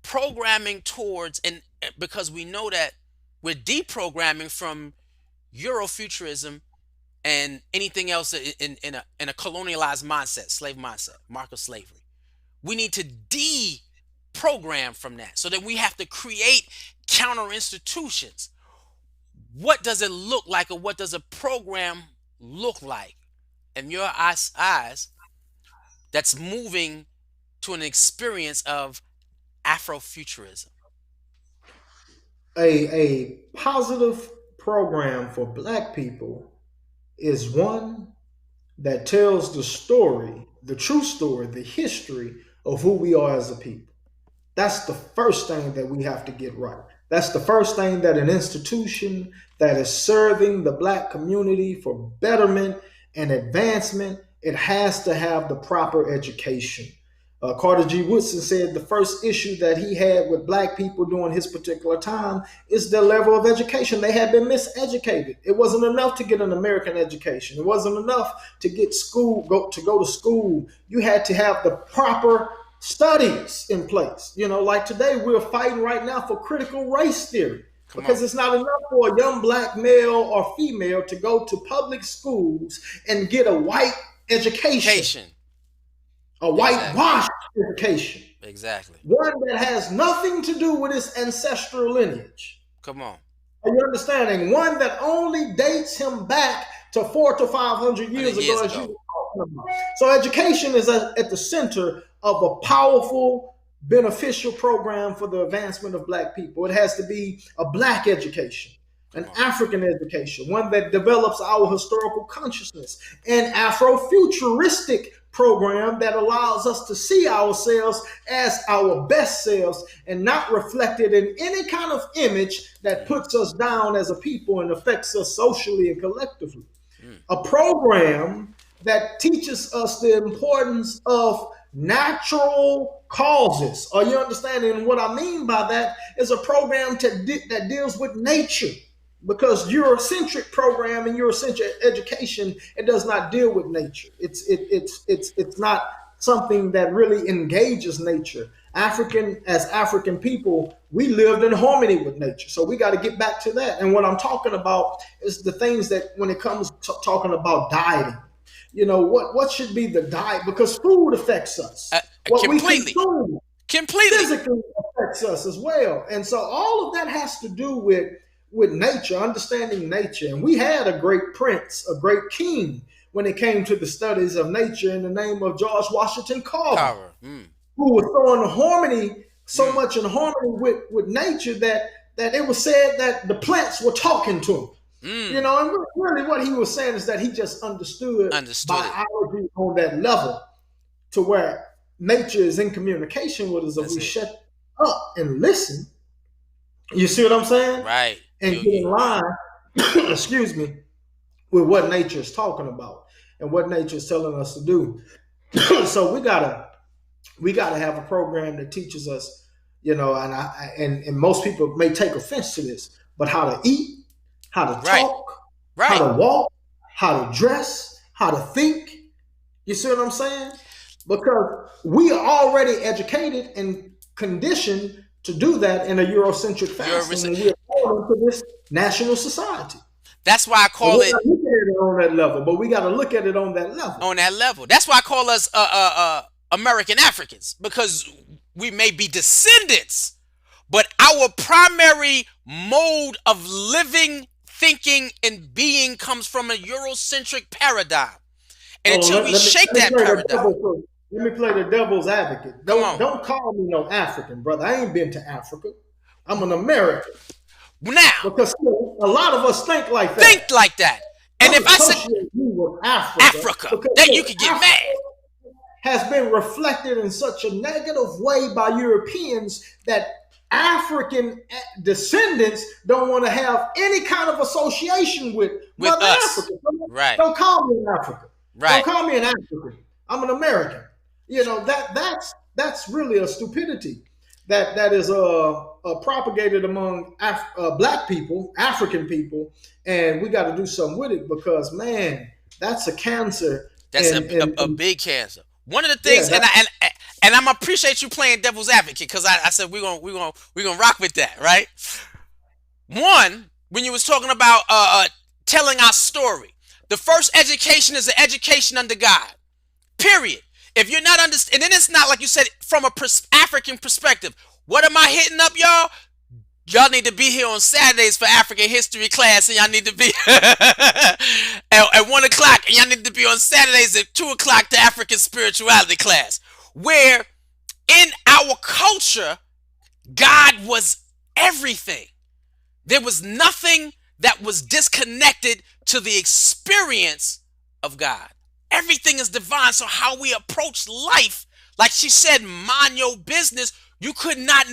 programming towards, and because we know that we're deprogramming from Eurofuturism and anything else in a colonialized mindset, slave mindset, mark of slavery. We need to deprogram from that so that we have to create counter institutions. What does it look like, or what does a program look like? in your eyes that's moving to an experience of Afrofuturism? A positive program for Black people is one that tells the story, the true story, the history of who we are as a people. That's the first thing that we have to get right. That's the first thing that an institution that is serving the Black community for betterment and advancement, it has to have the proper education. Carter G. Woodson said the first issue that he had with Black people during his particular time is their level of education. They had been miseducated. It wasn't enough to get an American education. It wasn't enough to get go to school. You had to have the proper studies in place. Like today, we're fighting right now for critical race theory because it's not enough for a young Black male or female to go to public schools and get a white education. A whitewashed education. Exactly. One that has nothing to do with his ancestral lineage. Come on. Are you understanding? One that only dates him back to 400 to 500 years ago, as you were talking about. So education is at the center of a powerful, beneficial program for the advancement of Black people. It has to be a Black education, an African education, one that develops our historical consciousness, an Afrofuturistic program that allows us to see ourselves as our best selves and not reflected in any kind of image that puts us down as a people and affects us socially and collectively. A program that teaches us the importance of natural causes. Are you understanding? And what I mean by that is a program that deals with nature. Because Eurocentric program and Eurocentric education, it does not deal with nature. It's not something that really engages nature. As African people, we lived in harmony with nature. So we got to get back to that. And what I'm talking about is the things that when it comes to talking about dieting, what should be the diet? Because food affects us. What completely. We consume physically affects us as well. And so all of that has to do with nature, understanding nature. And we had a great prince, a great king when it came to the studies of nature in the name of George Washington Carver, who was so much in harmony with nature that it was said that the plants were talking to him. And really what he was saying is that he just understood biology on that level to where nature is in communication with us if we shut up and listen. You see what I'm saying? Right. And get in line, excuse me, with what nature is talking about and what nature is telling us to do. So we gotta have a program that teaches us, and most people may take offense to this, but how to eat, how to talk, how to walk, how to dress, how to think. You see what I'm saying? Because we are already educated and conditioned to do that in a Eurocentric fashion. And we are born into this national society. That's why I call it. Look at it on that level, but we got to look at it on that level. On that level. That's why I call us American Africans, because we may be descendants, but our primary mode of living, thinking, and being comes from a Eurocentric paradigm. And until we shake that paradigm. Let me play the devil's advocate. Don't call me no African, brother. I ain't been to Africa. I'm an American. Now, because a lot of us think like that. And if I say Africa, then you could get mad. Has been reflected in such a negative way by Europeans that African descendants don't want to have any kind of association with Mother us. Africa. Right. Don't call me an African. Right. Don't call me an African. I'm an American. That's really a stupidity that is propagated among Black people, African people, and we got to do something with it because, man, that's a cancer. That's a big cancer. One of the things, and I'm appreciate you playing devil's advocate because I said we're gonna rock with that, right? One, when you was talking about telling our story, the first education is an education under God. Period. If you're not understanding, and then it's not like you said from a African perspective. What am I hitting up, y'all? Y'all need to be here on Saturdays for African history class, and y'all need to be at 1 o'clock, and y'all need to be on Saturdays at 2 o'clock to African spirituality class, where in our culture, God was everything. There was nothing that was disconnected to the experience of God. Everything is divine. So how we approach life, like she said, mind your business. You could not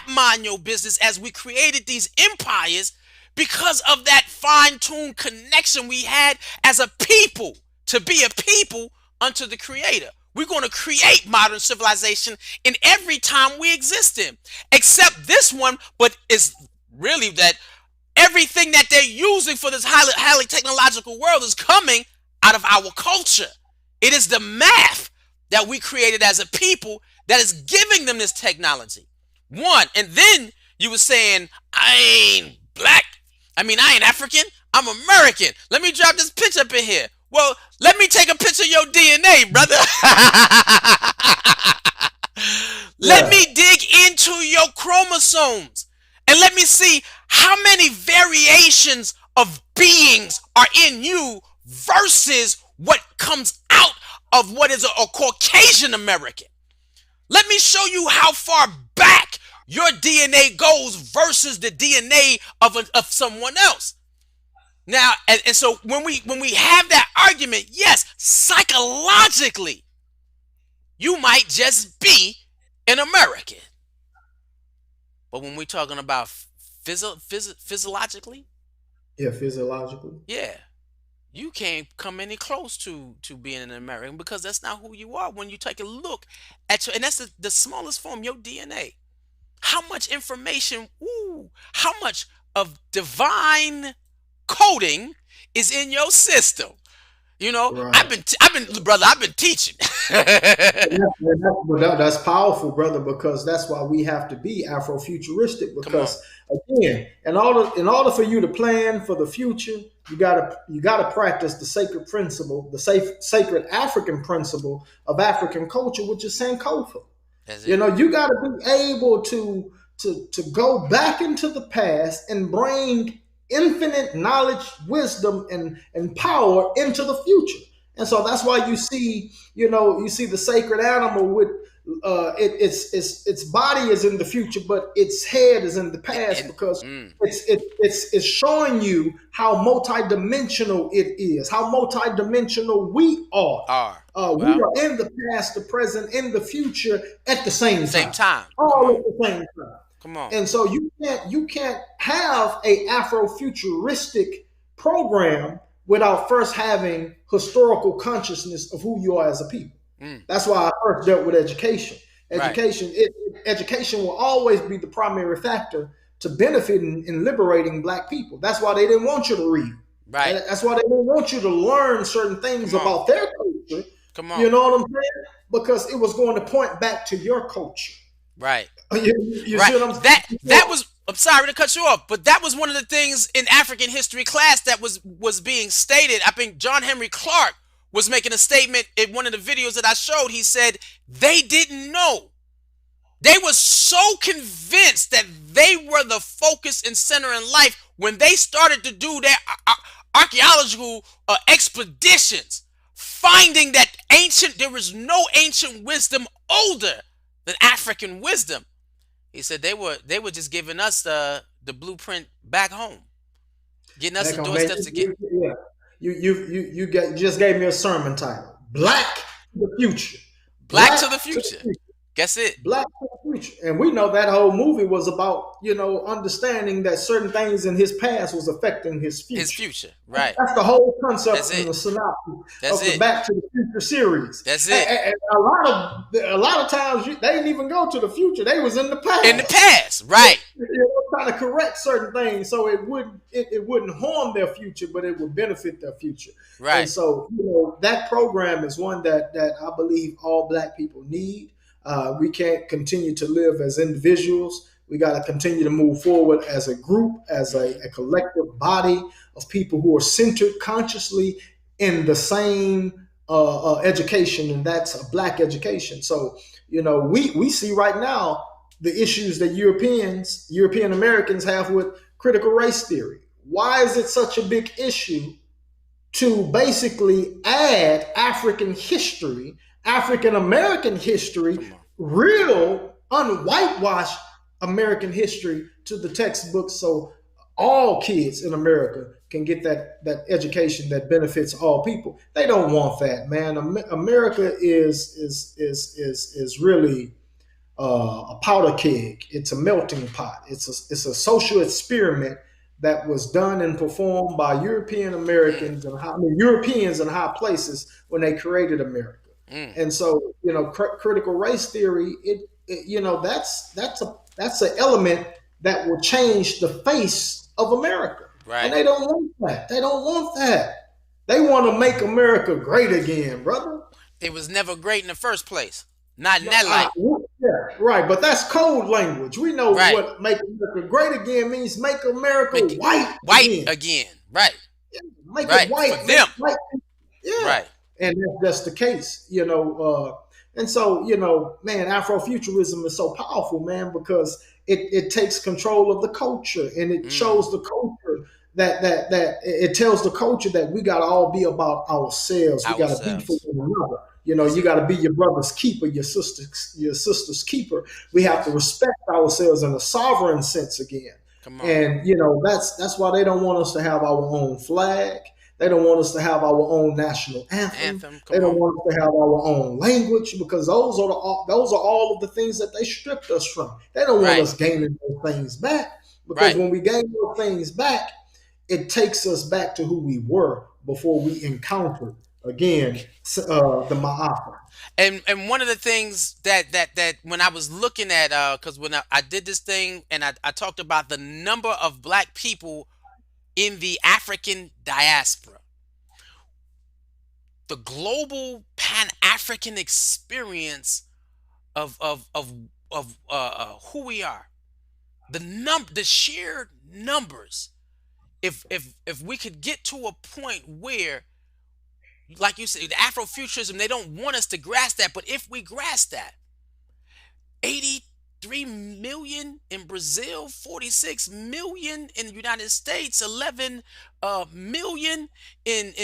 mind your business as we created these empires because of that fine-tuned connection we had as a people, to be a people unto the Creator. We're going to create modern civilization in every time we exist in, except this one, but it's really that everything that they're using for this highly technological world is coming out of our culture. It is the math that we created as a people that is giving them this technology. One, and then you were saying, I ain't black. I ain't African. I'm American. Let me drop this picture up in here. Well, let me take a picture of your DNA, brother. Let me dig into your chromosomes and let me see how many variations of beings are in you versus what comes out of what is a Caucasian American. Let me show you how far back your DNA goes versus the DNA of someone else. Now, and so when we have that argument, yes, psychologically, you might just be an American. But when we're talking about physiologically, physiologically, you can't come any close to being an American, because that's not who you are. When you take a look at and that's the smallest form, your DNA. How much information, how much of divine coding is in your system? Right. I've been teaching. That's powerful, brother, because that's why we have to be Afrofuturistic. Because again, in order for you to plan for the future, you gotta practice the sacred principle, the sacred African principle of African culture, which is Sankofa. You gotta be able to go back into the past and bring infinite knowledge, wisdom, and power into the future. And so that's why you see the sacred animal with its body is in the future, but its head is in the past, because it's showing you how multidimensional it is, how multidimensional we are. We are in the past, the present, in the future at the same time. All at the same time. Come on. And so you can't have a Afrofuturistic program without first having historical consciousness of who you are as a people. That's why I first dealt with education. Education will always be the primary factor to benefit in liberating Black people. That's why they didn't want you to read. Right. That's why they didn't want you to learn certain things about their culture. Come on. You know what I'm saying? Because it was going to point back to your culture. Right. You see what I'm saying? That was, I'm sorry to cut you off, but that was one of the things in African history class that was being stated. I think John Henry Clark was making a statement in one of the videos that I showed. He said they didn't know. They were so convinced that they were the focus and center in life when they started to do their archaeological expeditions, finding that there was no ancient wisdom older than African wisdom. He said they were just giving us the blueprint back home, getting us the doorsteps to get. Yeah, you just gave me a sermon title: Black to the Future. Black to the Future. Guess it. Black to the Future. And we know that whole movie was about understanding that certain things in his past was affecting his future. His future, right? That's the whole concept in the synopsis of the Back to the Future series. That's it. And a lot of times they didn't even go to the future; they was in the past. In the past, right? Trying to correct certain things so it wouldn't harm their future, but it would benefit their future. Right. And so that program is one that I believe all Black people need. We can't continue to live as individuals. We got to continue to move forward as a group, as a collective body of people who are centered consciously in the same education, and that's a Black education. So we see right now the issues that European Americans have with critical race theory. Why is it such a big issue to basically add African history, African American history, real unwhitewashed American history to the textbooks, so all kids in America can get that education that benefits all people? They don't want that, man. America is really a powder keg. It's a melting pot. It's a social experiment that was done and performed by European Americans and Europeans in high places when they created America. And so, critical race theory, that's an element that will change the face of America. Right. And they don't want that. They don't want that. They want to make America great again, brother. It was never great in the first place. Not in that light. Yeah, right. But that's code language. We know Right. what make America great again means make America white again. Right. Yeah, make Right. it white. For them. White. Yeah. Right. And that's the case, and so, man, Afrofuturism is so powerful, man, because it takes control of the culture, and it shows the culture that it tells the culture that we got to all be about ourselves. We got to be for one another. You got to be your brother's keeper, your sister's keeper. We have to respect ourselves in a sovereign sense again. Come on. And that's why they don't want us to have our own flag. They don't want us to have our own national anthem. They don't want us to have our own language, because those are all of the things that they stripped us from. They don't want us gaining those things back, because when we gain those things back, it takes us back to who we were before we encountered again the Ma'afa. And one of the things that when I was looking at, because when I did this thing and I talked about the number of black people in the African diaspora, the global Pan-African experience of who we are, the sheer numbers. If we could get to a point where, like you said, the Afrofuturism, they don't want us to grasp that, but if we grasp that, 83 million in Brazil, 46 million in the United States, 11 million in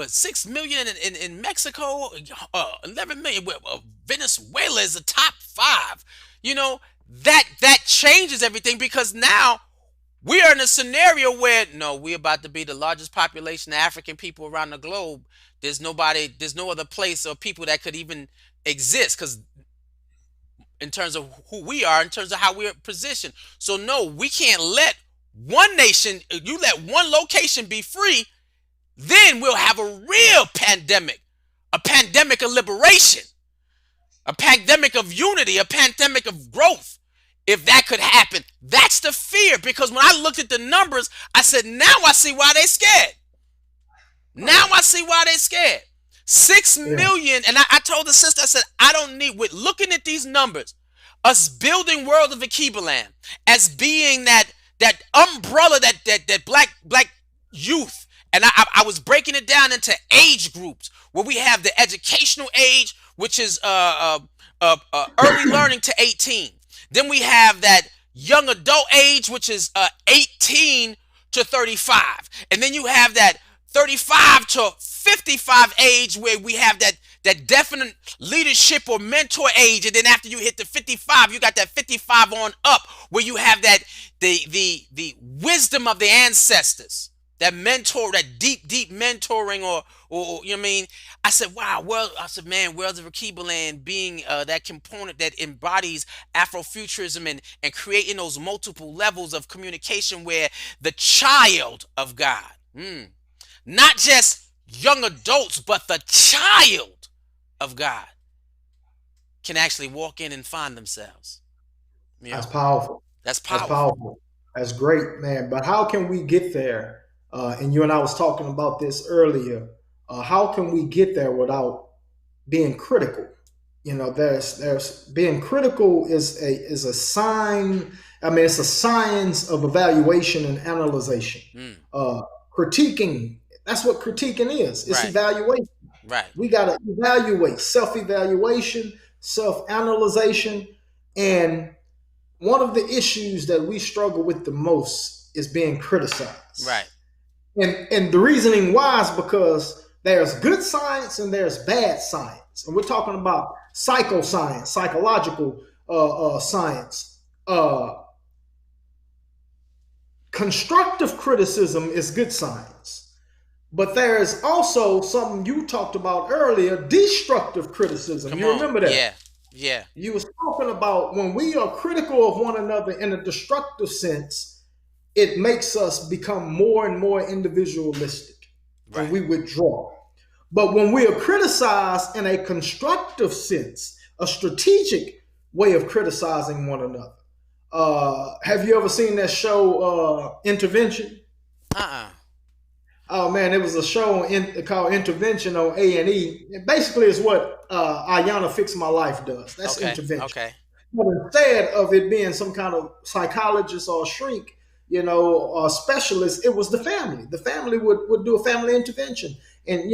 6 million in Mexico, 11 million. Venezuela is the top 5. That changes everything, because now we are in a scenario where we're about to be the largest population of African people around the globe. There's no other place or people that could even exist, because in terms of who we are, in terms of how we're positioned. So no, we can't let one nation, you let one location be free, then we'll have a real pandemic, a pandemic of liberation, a pandemic of unity, a pandemic of growth. If that could happen, that's the fear. Because when I looked at the numbers, I said, now I see why they're scared. Now I see why they're scared. 6 million. And I told the sister, I said, I don't need, with looking at these numbers, us building World of Akibaland as being that umbrella that black youth. And I was breaking it down into age groups, where we have the educational age, which is early learning to 18. Then we have that young adult age, which is 18 to 35. And then you have that 35 to 55 age, where we have that definite leadership or mentor age. And then after you hit the 55, you got that 55 on up, where you have that the wisdom of the ancestors, that mentor, that deep mentoring, or you know what I mean? I said, wow, man, Worlds of Akibaland being that component that embodies Afrofuturism and creating those multiple levels of communication, where the child of God, not just young adults, but the child of God can actually walk in and find themselves. That's powerful. That's powerful. That's powerful. That's great, man. But how can we get there? And you and I was talking about this earlier. How can we get there without being critical? There's being critical is a sign. I mean, it's a science of evaluation and analyzation. Critiquing. That's what critiquing is. It's evaluation. Right. We got to evaluate, self-evaluation, self-analyzation. And one of the issues that we struggle with the most is being criticized. Right. And the reasoning why is because there's good science and there's bad science. And we're talking about psychoscience, psychological science. Constructive criticism is good science. But there is also something you talked about earlier, destructive criticism. You remember that? Yeah. Yeah. You was talking about when we are critical of one another in a destructive sense, it makes us become more and more individualistic, right, and we withdraw. But when we are criticized in a constructive sense, a strategic way of criticizing one another. Have you ever seen that show, Intervention? Oh man, it was a show called Intervention on A&E. It basically is what Ayanna Fix My Life does. That's Intervention. Okay. But instead of it being some kind of psychologist or shrink, or specialist, it was the family. The family would do a family intervention. And,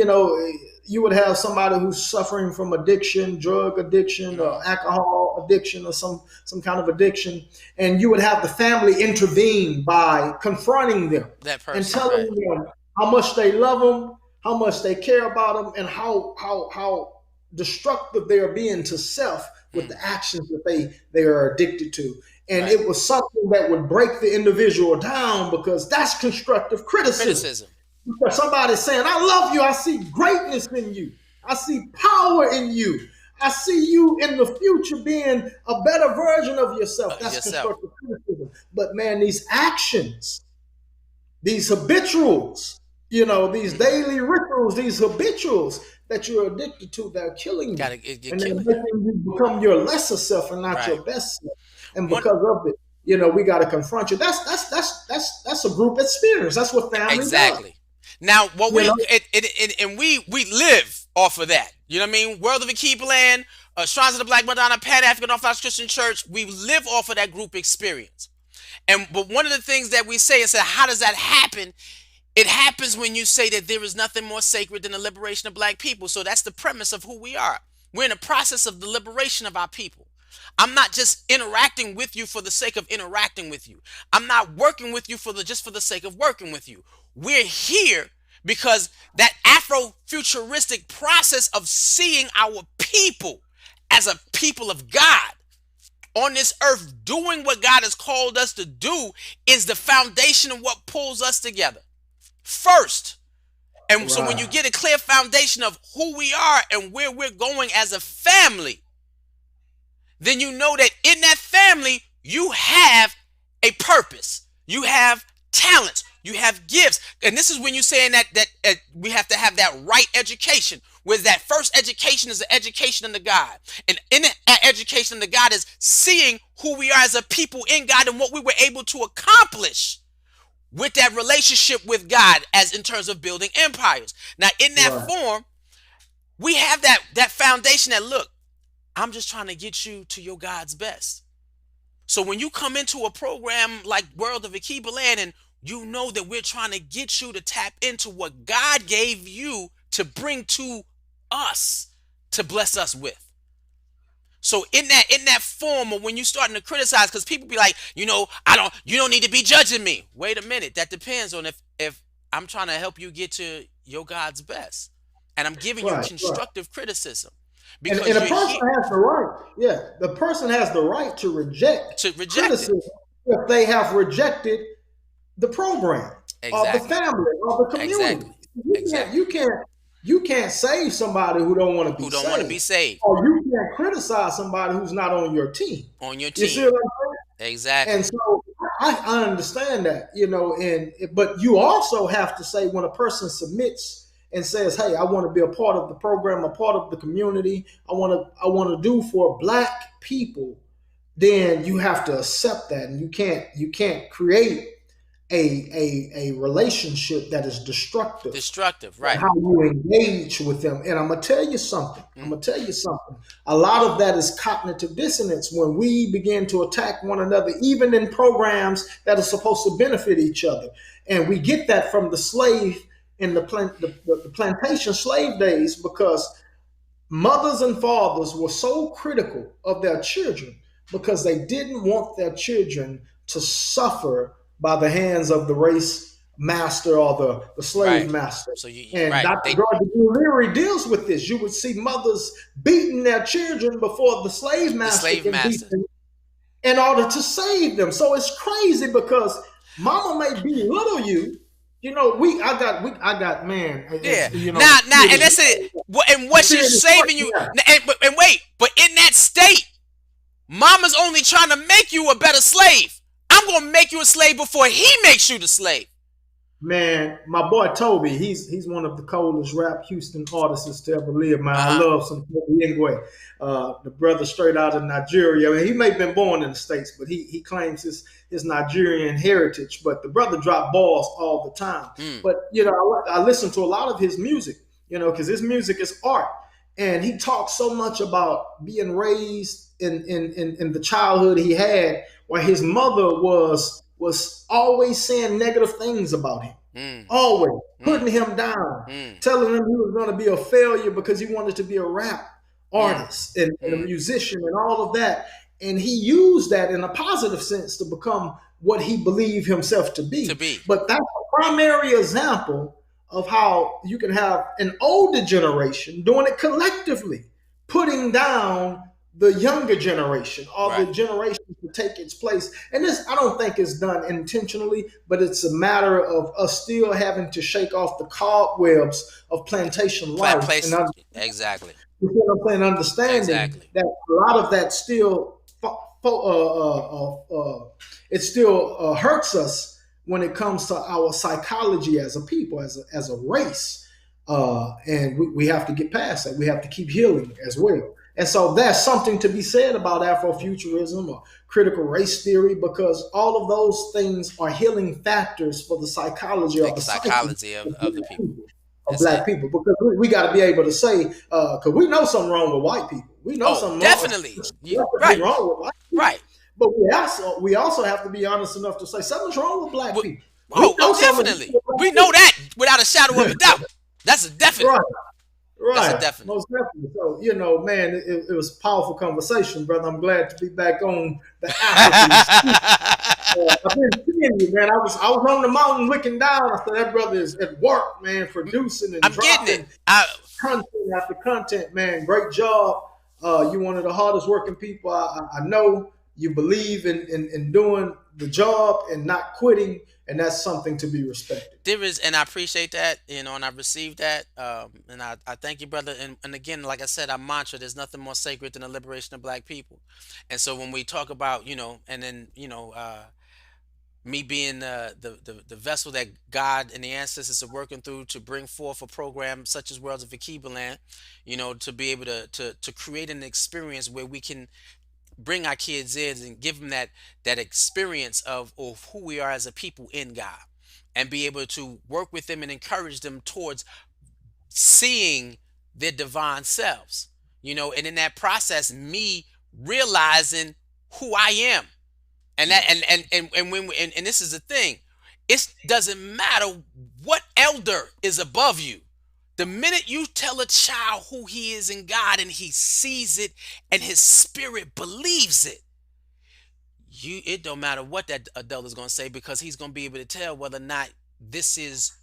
you would have somebody who's suffering from addiction, drug addiction, or alcohol addiction, or some kind of addiction. And you would have the family intervene by confronting them and telling them how much they love them, how much they care about them, and how destructive they are being to self with the actions that they are addicted to. And it was something that would break the individual down, because that's constructive criticism. Because somebody's saying, I love you. I see greatness in you. I see power in you. I see you in the future being a better version of yourself. That's constructive criticism. But man, these actions, these habituals, these daily rituals, these habituals that you're addicted to, they're killing you. And they're making you become your lesser self and not your best self. And because of it, we got to confront you. That's a group experience. That's what family does. Now, what we live off of that. You know what I mean? World of Ejike Land, Shrines of the Black Madonna, Pan-African Orthodox Christian Church. We live off of that group experience. But one of the things that we say is that, how does that happen? It happens when you say that there is nothing more sacred than the liberation of black people. So that's the premise of who we are. We're in a process of the liberation of our people. I'm not just interacting with you for the sake of interacting with you. I'm not working with you just for the sake of working with you. We're here because that Afrofuturistic process of seeing our people as a people of God on this earth doing what God has called us to do is the foundation of what pulls us together first. And so when you get a clear foundation of who we are and where we're going as a family, then you know that in that family, you have a purpose. You have talents. You have gifts. And this is when you're saying that we have to have that right education, where that first education is the education in the God. And in that education in the God is seeing who we are as a people in God and what we were able to accomplish with that relationship with God as in terms of building empires. Now, in that form, we have that foundation that, look, I'm just trying to get you to your God's best. So when you come into a program like World of Ejike Land and you know that we're trying to get you to tap into what God gave you to bring to us, to bless us with. So in that form of when you're starting to criticize, because people be like, you don't need to be judging me. Wait a minute. That depends on if I'm trying to help you get to your God's best. And I'm giving you constructive criticism. Because and a person has the right, the person has the right to reject criticism if they have rejected the program or the family or the community. You can't save somebody who don't want to be saved. Or you can't criticize somebody who's not on your team. You see what I'm saying? Exactly. And so I understand that, but you also have to say, when a person submits and says, hey, I want to be a part of the program, a part of the community, I want to do for black people, then you have to accept that. And you can't create a relationship that is destructive, right? How you engage with them. And I'm gonna tell you something. A lot of that is cognitive dissonance when we begin to attack one another, even in programs that are supposed to benefit each other. And we get that from the slave in the plantation slave days, because mothers and fathers were so critical of their children because they didn't want their children to suffer by the hands of the race master or the slave Right. master. So you And right. Dr. Gordon Leary deals with this. You would see mothers beating their children before the slave The master slave can beat master. them in order to save them. So it's crazy because mama may belittle you. You know, I got man. Yeah. You know, Now, and that's it. And what she's saving you. yeah. And wait, but in that state, mama's only trying to make you a better slave. I'm gonna make you a slave before he makes you the slave. Man, my boy Toby, he's one of the coldest rap Houston artists to ever live, man. I love some Toby Ingwe, the brother straight out of Nigeria. I mean, he may have been born in the States, but he claims his Nigerian heritage. But the brother dropped balls all the time. But, you know, I listen to a lot of his music, you know, because his music is art. And he talks so much about being raised in the childhood he had, where his mother was always saying negative things about him, always putting him down, telling him he was going to be a failure because he wanted to be a rap artist and a musician and all of that. And he used that in a positive sense to become what he believed himself to be. But that's a primary example of how you can have an older generation doing it collectively, putting down the younger generation or the generation to take its place. And this, I don't think is done intentionally, but it's a matter of us still having to shake off the cobwebs of plantation life. Exactly. You see what I'm saying? Understanding that a lot of that still, it still hurts us when it comes to our psychology as a people, as a race. And we have to get past that. We have to keep healing as well. And so there's something to be said about Afrofuturism or critical race theory, because all of those things are healing factors for the psychology of the psychology of the people. Of black people, because we got to be able to say, because we know something wrong with white people. We know something definitely wrong with white people. Right. But we also have to be honest enough to say something's wrong with black people. Definitely. We know that without a shadow of a doubt. That's a definite. Right. That's a definite. Most definitely. So, you know, man, it was a powerful conversation, brother. I'm glad to be back on the I've been seeing you, man. I was on the mountain looking down. I said, that brother is at work, man, producing and dropping content after content, man. Great job. You're one of the hardest working people I know. You believe in doing the job and not quitting, and that's something to be respected. There is, and I appreciate that, you know, and I received that, and I thank you, brother. And again, like I said, our mantra: there's nothing more sacred than the liberation of black people. And so when we talk about, you know, and then me being the vessel that God and the ancestors are working through to bring forth a program such as Worlds of Akibaland, you know, to be able to create an experience where we can bring our kids in and give them that experience of who we are as a people in God, and be able to work with them and encourage them towards seeing their divine selves, you know, and in that process, me realizing who I am. And that and this is the thing, it doesn't matter what elder is above you. The minute you tell a child who he is in God and he sees it and his spirit believes it, it don't matter what that adult is going to say, because he's going to be able to tell whether or not this is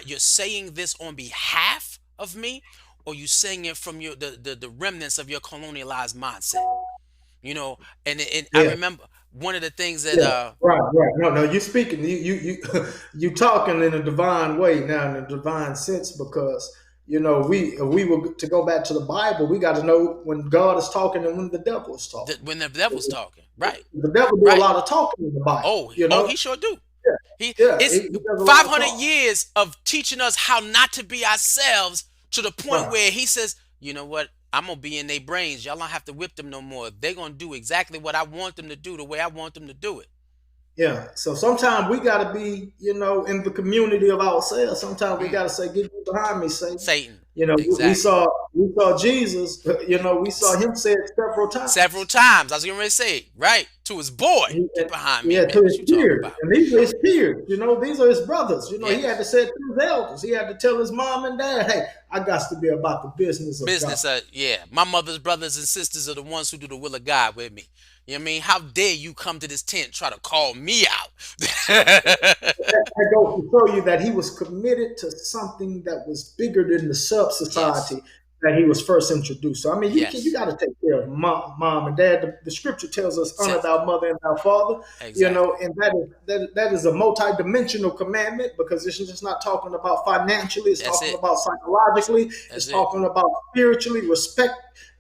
you're saying this on behalf of me, or you saying it from the remnants of your colonialized mindset. You know, and I remember one of the things that right. No, you speaking, you talking in a divine way now, in a divine sense, because you know we were to go back to the Bible, we got to know when God is talking and when the devil is talking. When the devil's talking, right? The devil do a lot of talking in the Bible. Oh, he sure do. It's 500 years of teaching us how not to be ourselves, to the point where he says, you know what? I'm going to be in their brains. Y'all don't have to whip them no more. They're going to do exactly what I want them to do, the way I want them to do it. Yeah. So sometimes we got to be, you know, in the community of ourselves. Sometimes we got to say, get you behind me, Satan. You know, we saw Jesus, you know, we saw him say it several times. I was going to say it, right? To his boy, get behind me. Yeah, to his peers. And these are his peers, you know, these are his brothers. You know, he had to say it to his elders. He had to tell his mom and dad, hey, I got to be about the business of God. My mother's brothers and sisters are the ones who do the will of God with me. You know what I mean? How dare you come to this tent and try to call me out? That goes to show you that he was committed to something that was bigger than the sub Yes. society that he was first introduced. So I mean, you Yes. got to take care of mom and dad. The scripture tells us, "Honor Says thy mother and thy father." exactly. And that is a multi-dimensional commandment because it's just not talking about financially. It's That's talking it. about psychologically. That's It's it. talking about spiritually. Respect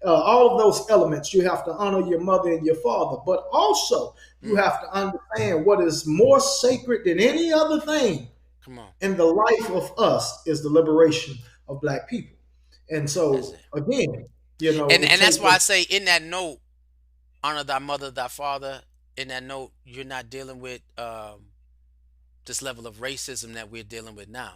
all of those elements. You have to honor your mother and your father, but also you Mm, have to understand what is more sacred than any other thing come on. in the life of us is the liberation of black people. And That's so it. again, it And that's takes why us I say in that note, honor thy mother, thy father. In that note, you're not dealing with this level of racism that we're dealing with now,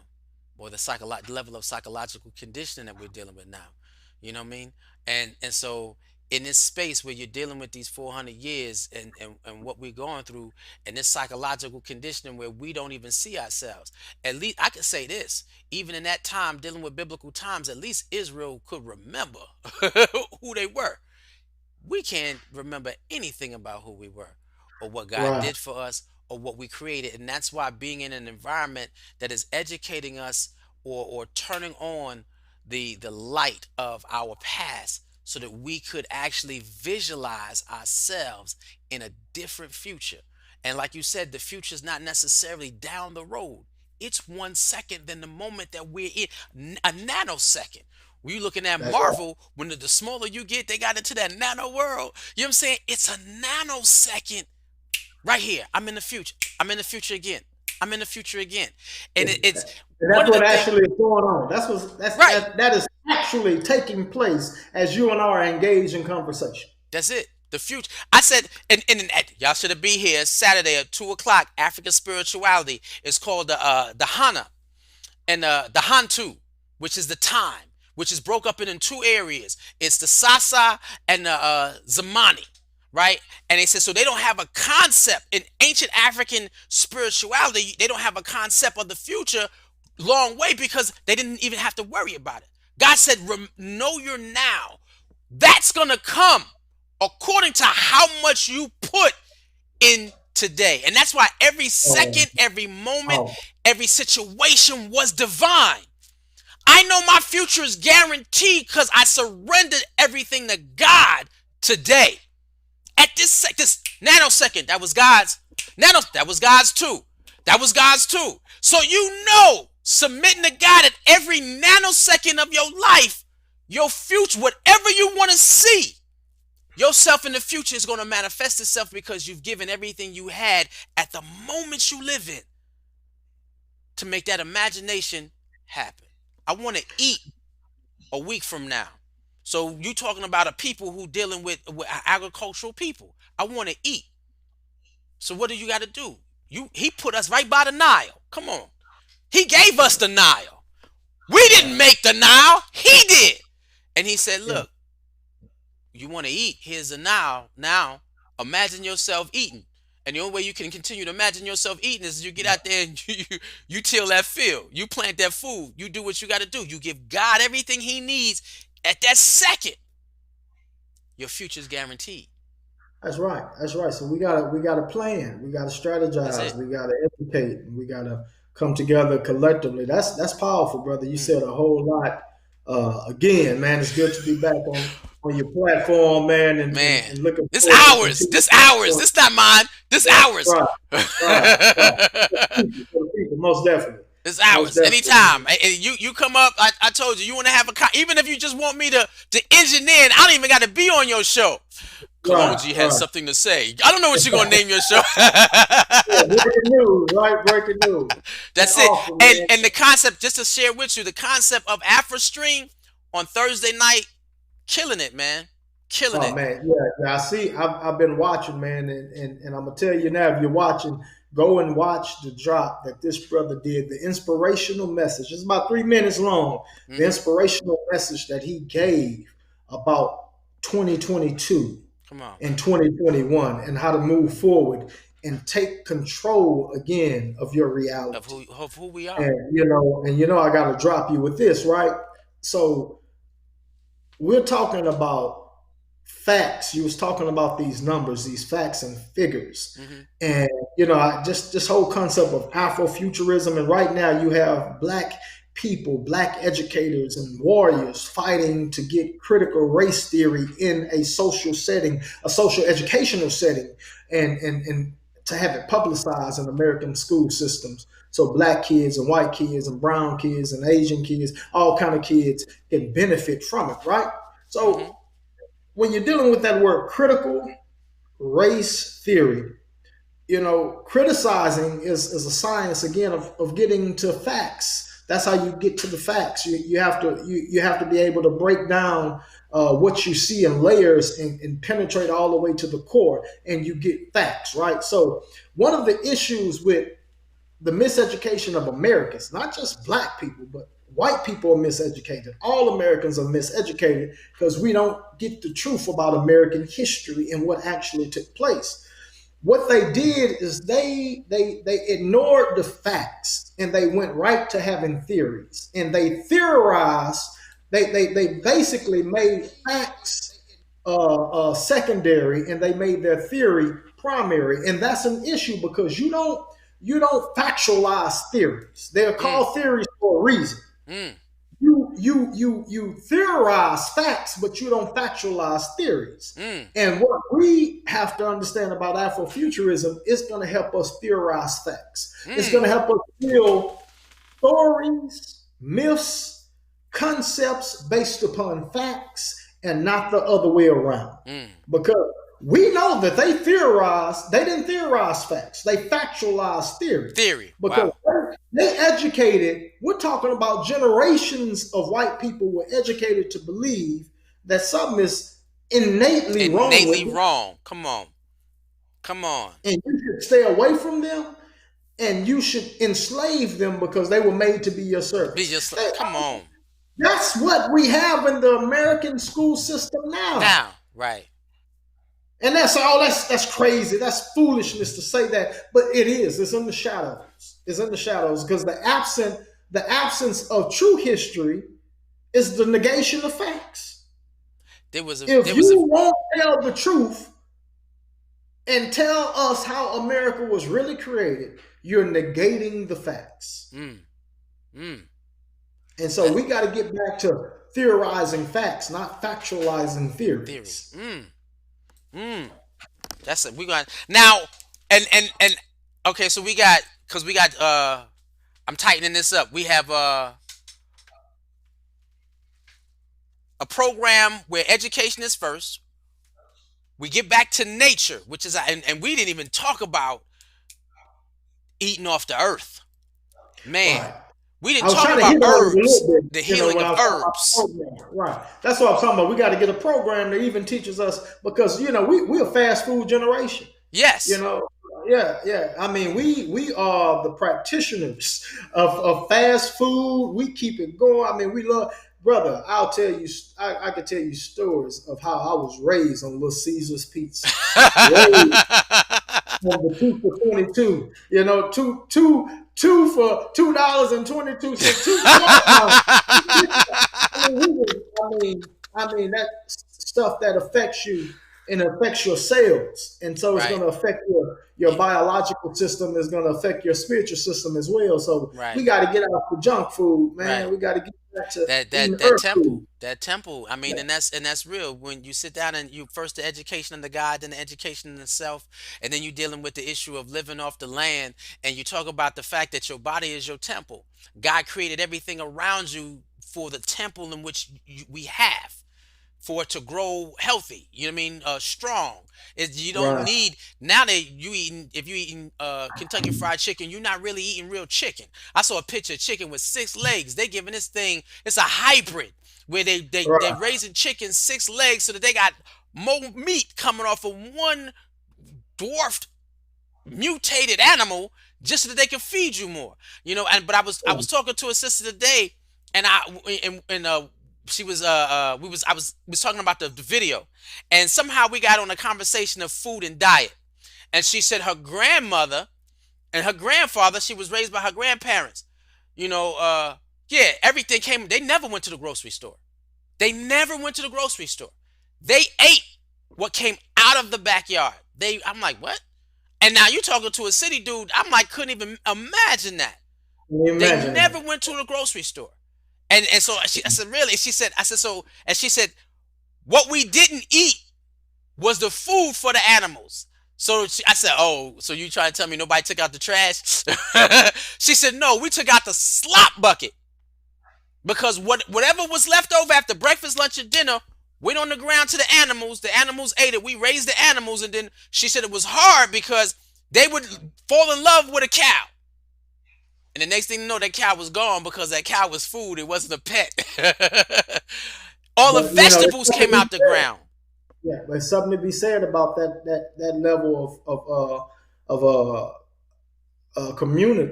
or the level of psychological conditioning that we're dealing with now. You know what I mean? And so in this space where you're dealing with these 400 years and what we're going through, and this psychological conditioning where we don't even see ourselves. At least I could say this: even in that time, dealing with biblical times, at least Israel could remember who they were. We can't remember anything about who we were or what God right, did for us or what we created. And that's why being in an environment that is educating us or turning on the light of our past so that we could actually visualize ourselves in a different future. And like you said, the future is not necessarily down the road. It's 1 second than the moment that we're in, a nanosecond. We looking at that's right. Marvel, when the smaller you get, they got into that nano world. You know what I'm saying? It's a nanosecond right here. I'm in the future. I'm in the future again. I'm in the future again. And it's And one that's of the what things, actually is going on. right? That is actually taking place as you and I are engaged in conversation. That's it. The future. I said, and y'all should have been here Saturday at 2 o'clock. African spirituality. It's called the Hana. And the Hantu, which is the time, which is broke up in two areas. It's the Sasa and the Zamani, right? And they said so they don't have a concept in ancient African spirituality. They don't have a concept of the future long way because they didn't even have to worry about it. God said, "Know your now. That's gonna come according to how much you put in today." And that's why every Oh, second, every moment, oh, every situation was divine. I know my future is guaranteed because I surrendered everything to God today. At this nanosecond, that was God's. That was God's too. That was God's too. So submitting to God at every nanosecond of your life, your future, whatever you want to see, yourself in the future is going to manifest itself because you've given everything you had at the moment you live in to make that imagination happen. I want to eat a week from now. So you talking about a people who dealing with agricultural people. I want to eat. So what do you got to do? He put us right by the Nile. Come on. He gave us the Nile. We didn't right. make the Nile. He did. And he said, Yeah, "Look, you want to eat, here's the now imagine yourself eating." And the only way you can continue to imagine yourself eating is you get out there and you till that field, you plant that food, you do what you got to do, you give God everything he needs at that second. Your future's guaranteed. that's right. That's right. So we gotta plan. We gotta That's strategize. it. We gotta educate. We gotta come together collectively. That's powerful, brother. You Mm. said a whole lot. Again, man, it's good to be back on your platform, man, Man, and looking this forward to ours, continue. this ours, this not mine, this ours. Right, right, right. For the people, most definitely, It's most ours. definitely. Anytime. You come up. I told you want to have even if you just want me to engineer. I don't even got to be on your show. Right, Kalonji has right. something to say. I don't know what you're gonna name your show. Yeah, breaking news, right? Breaking news. That's That's it. awesome, And man. and the concept, just to share with you, the concept of AfroStream on Thursday night, killing it, man, killing Oh it. man, yeah. I see. I've been watching, man, and I'm gonna tell you now. If you're watching, go and watch the drop that this brother did. The inspirational message. It's about 3 minutes long. The Hmm. inspirational message that he gave about 2022 Come on, and man. 2021 and how to move forward and take control again of your Of reality. who we are. And I got to drop you with this, right? So we're talking about facts. You was talking about these numbers, these facts and figures, Mm-hmm. and just this whole concept of Afrofuturism. And right now, you have black people, black educators, and warriors fighting to get critical race theory in a social setting, a social educational setting, and to have it publicized in American school systems. So black kids and white kids and brown kids and Asian kids, all kind of kids can benefit from it, right? Mm-hmm. So when you're dealing with that word critical race theory, criticizing is a science again of getting to facts. That's how you get to the facts. You have to be able to break down what you see in layers and penetrate all the way to the core, and you get facts, right? So one of the issues with the miseducation of Americans, not just black people, but white people are miseducated. All Americans are miseducated because we don't get the truth about American history and what actually took place. What they did is they ignored the facts and they went right to having theories. And they theorized, they basically made facts secondary, and they made their theory primary. And that's an issue because you don't factualize theories. They're Mm. called theories for a reason. Mm. You theorize facts, but you don't factualize theories. Mm. And what we have to understand about Afrofuturism is going to help us theorize facts. It's going Mm. to help us build stories, myths, concepts based upon facts, and not the other way around. Mm. Because we know that they didn't theorize facts, they factualized theory. Theory. Because Wow. they educated, we're talking about generations of white people were educated to believe that something is innately wrong with Innately them, wrong. Come on. Come on. and you should stay away from them, and you should enslave them because they were made to be your Be servants. just come on. That's what we have in the American school system now. Now. Right. And that's crazy. That's foolishness to say that, but it is. It's in the shadows. It's in the shadows because the absence of true history is the negation of facts. There was a If there was a you won't tell the truth and tell us how America was really created, you're negating the facts. mm. Mm. And so we got to get back to theorizing facts, not factualizing Theory. theories. Mm. Mm. That's it. We got now and okay, so we got because we got I'm tightening this up. We have a program where education is first. We get back to nature, which is and we didn't even talk about eating off the earth. Man, Right. we I didn't was talk trying to about hit on it a herbs, little the bit, healing when of I was talking about herbs. the program. Right. That's what I'm talking about. We got to get a program that even teaches us because we're a fast food generation. Yes. Yeah. I mean, we are the practitioners of fast food. We keep it going. I mean, we love, brother. I'll tell you. I could tell you stories of how I was raised on Little Caesar's pizza. Raised on the 2 for 22. Two for $2.22. I mean that stuff that affects you and affects your cells, and so it's Right. going to affect your biological system. It's going to affect your spiritual system as well. So Right. we got to get out the junk food, man. Right. We got to get back to that eating that earth food. that temple. I mean, Yeah. and that's real. When you sit down and you first the education of the God, then the education in the self, and then you dealing with the issue of living off the land, and you talk about the fact that your body is your temple. God created everything around you for the temple in which we have for it to grow healthy. You know what I mean? Strong. You don't Right. need now that you eating if you eating Kentucky Fried Chicken, you're not really eating real chicken. I saw a picture of chicken with 6 legs. They giving this thing it's a hybrid where they Right. raising chicken 6 legs so that they got more meat coming off of one dwarfed mutated animal just so that they can feed you more. And but I was talking to a sister today, and she was we was talking about the video, and somehow we got on a conversation of food and diet, and she said her grandmother and her grandfather, she was raised by her grandparents. Yeah, everything came. They never went to the grocery store. They never went to the grocery store. They ate what came out of the backyard. I'm like, what? And now you're talking to a city dude. I'm like, couldn't even imagine that. Can you They imagine never that? went to the grocery store. And so I said, really? I said, so, and she said, what we didn't eat was the food for the animals. So I said, oh, so you trying to tell me nobody took out the trash? She said, no, we took out the slop bucket. Because whatever was left over after breakfast, lunch, and dinner went on the ground to the animals. The animals ate it. We raised the animals. And then she said it was hard because they would fall in love with a cow. And the next thing you know, that cow was gone because that cow was food. It wasn't a pet. All the But you know, vegetables came out the ground. yeah, but something to be said about that level of communal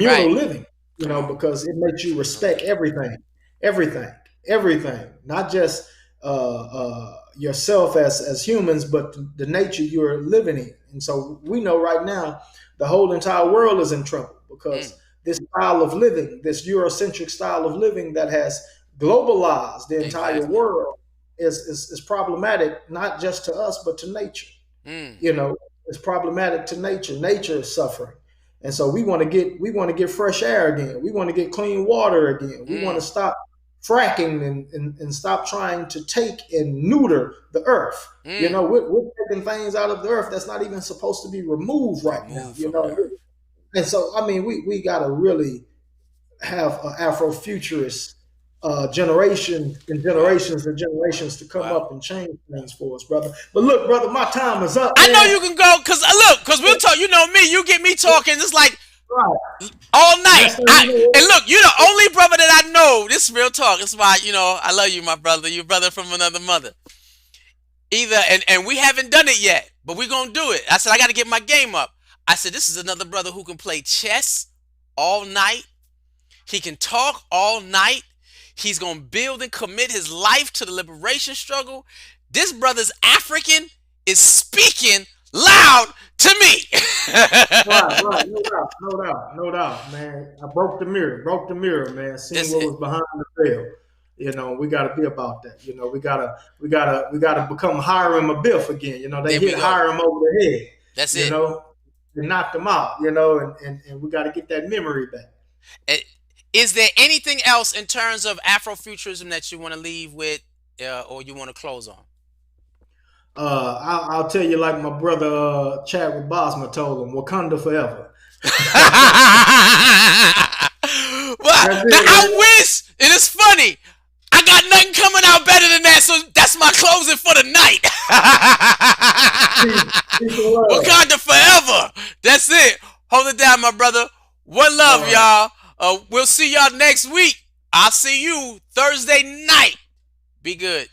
Right. living. You Come know, on. because it makes you respect everything, everything, not just yourself as humans, but the nature you're living in. And so we know right now the whole entire world is in trouble Mm, because this style of living, this Eurocentric style of living that has globalized the entire exactly. world, is problematic, not just to us, but to nature. Mm, You know, it's problematic to nature. Nature is suffering. And so we want to get fresh air again. We want to get clean water again. We want to mm, stop fracking and stop trying to take and neuter the earth. You mm. know, we're taking things out of the earth that's not even supposed to be removed right now. Remove You from the know, earth. and so I mean, we got to really have an Afrofuturist generation and Wow. generations and generations to come Wow. up and change things for us, brother. But look, brother, my time is up, I know man. you can go, cause look, cause we'll talk. You know me. You get me talking. It's like Right. all night. Next thing you And know, look, you're the only brother that I know. This is real talk. That's why I love you, my brother. You brother from another mother. Either and we haven't done it yet, but we're gonna do it. I said I got to get my game up. I said this is another brother who can play chess all night. He can talk all night. He's gonna build and commit his life to the liberation struggle. This brother's African is speaking loud to me. right, no doubt, no doubt, no doubt, man. I broke the mirror, man. Seeing That's what it. was behind the veil. You know, we got to be about that. You know, we gotta become Hiram Abiff again. You know, they There we hit go. Hiram over the head. That's You it. know, and knocked him out. You know, and we got to get that memory back. Eh, Is there anything else in terms of Afrofuturism that you want to leave with, or you want to close on? I'll tell you like my brother Chadwick Bosma told him, Wakanda forever. Well, That's now it, man. I wish it is funny. I got nothing coming out better than that, so that's my closing for the night. Peace, peace and love. Wakanda forever. That's it. Hold it down, my brother. One All love, right. y'all. We'll see y'all next week. I'll see you Thursday night. Be good.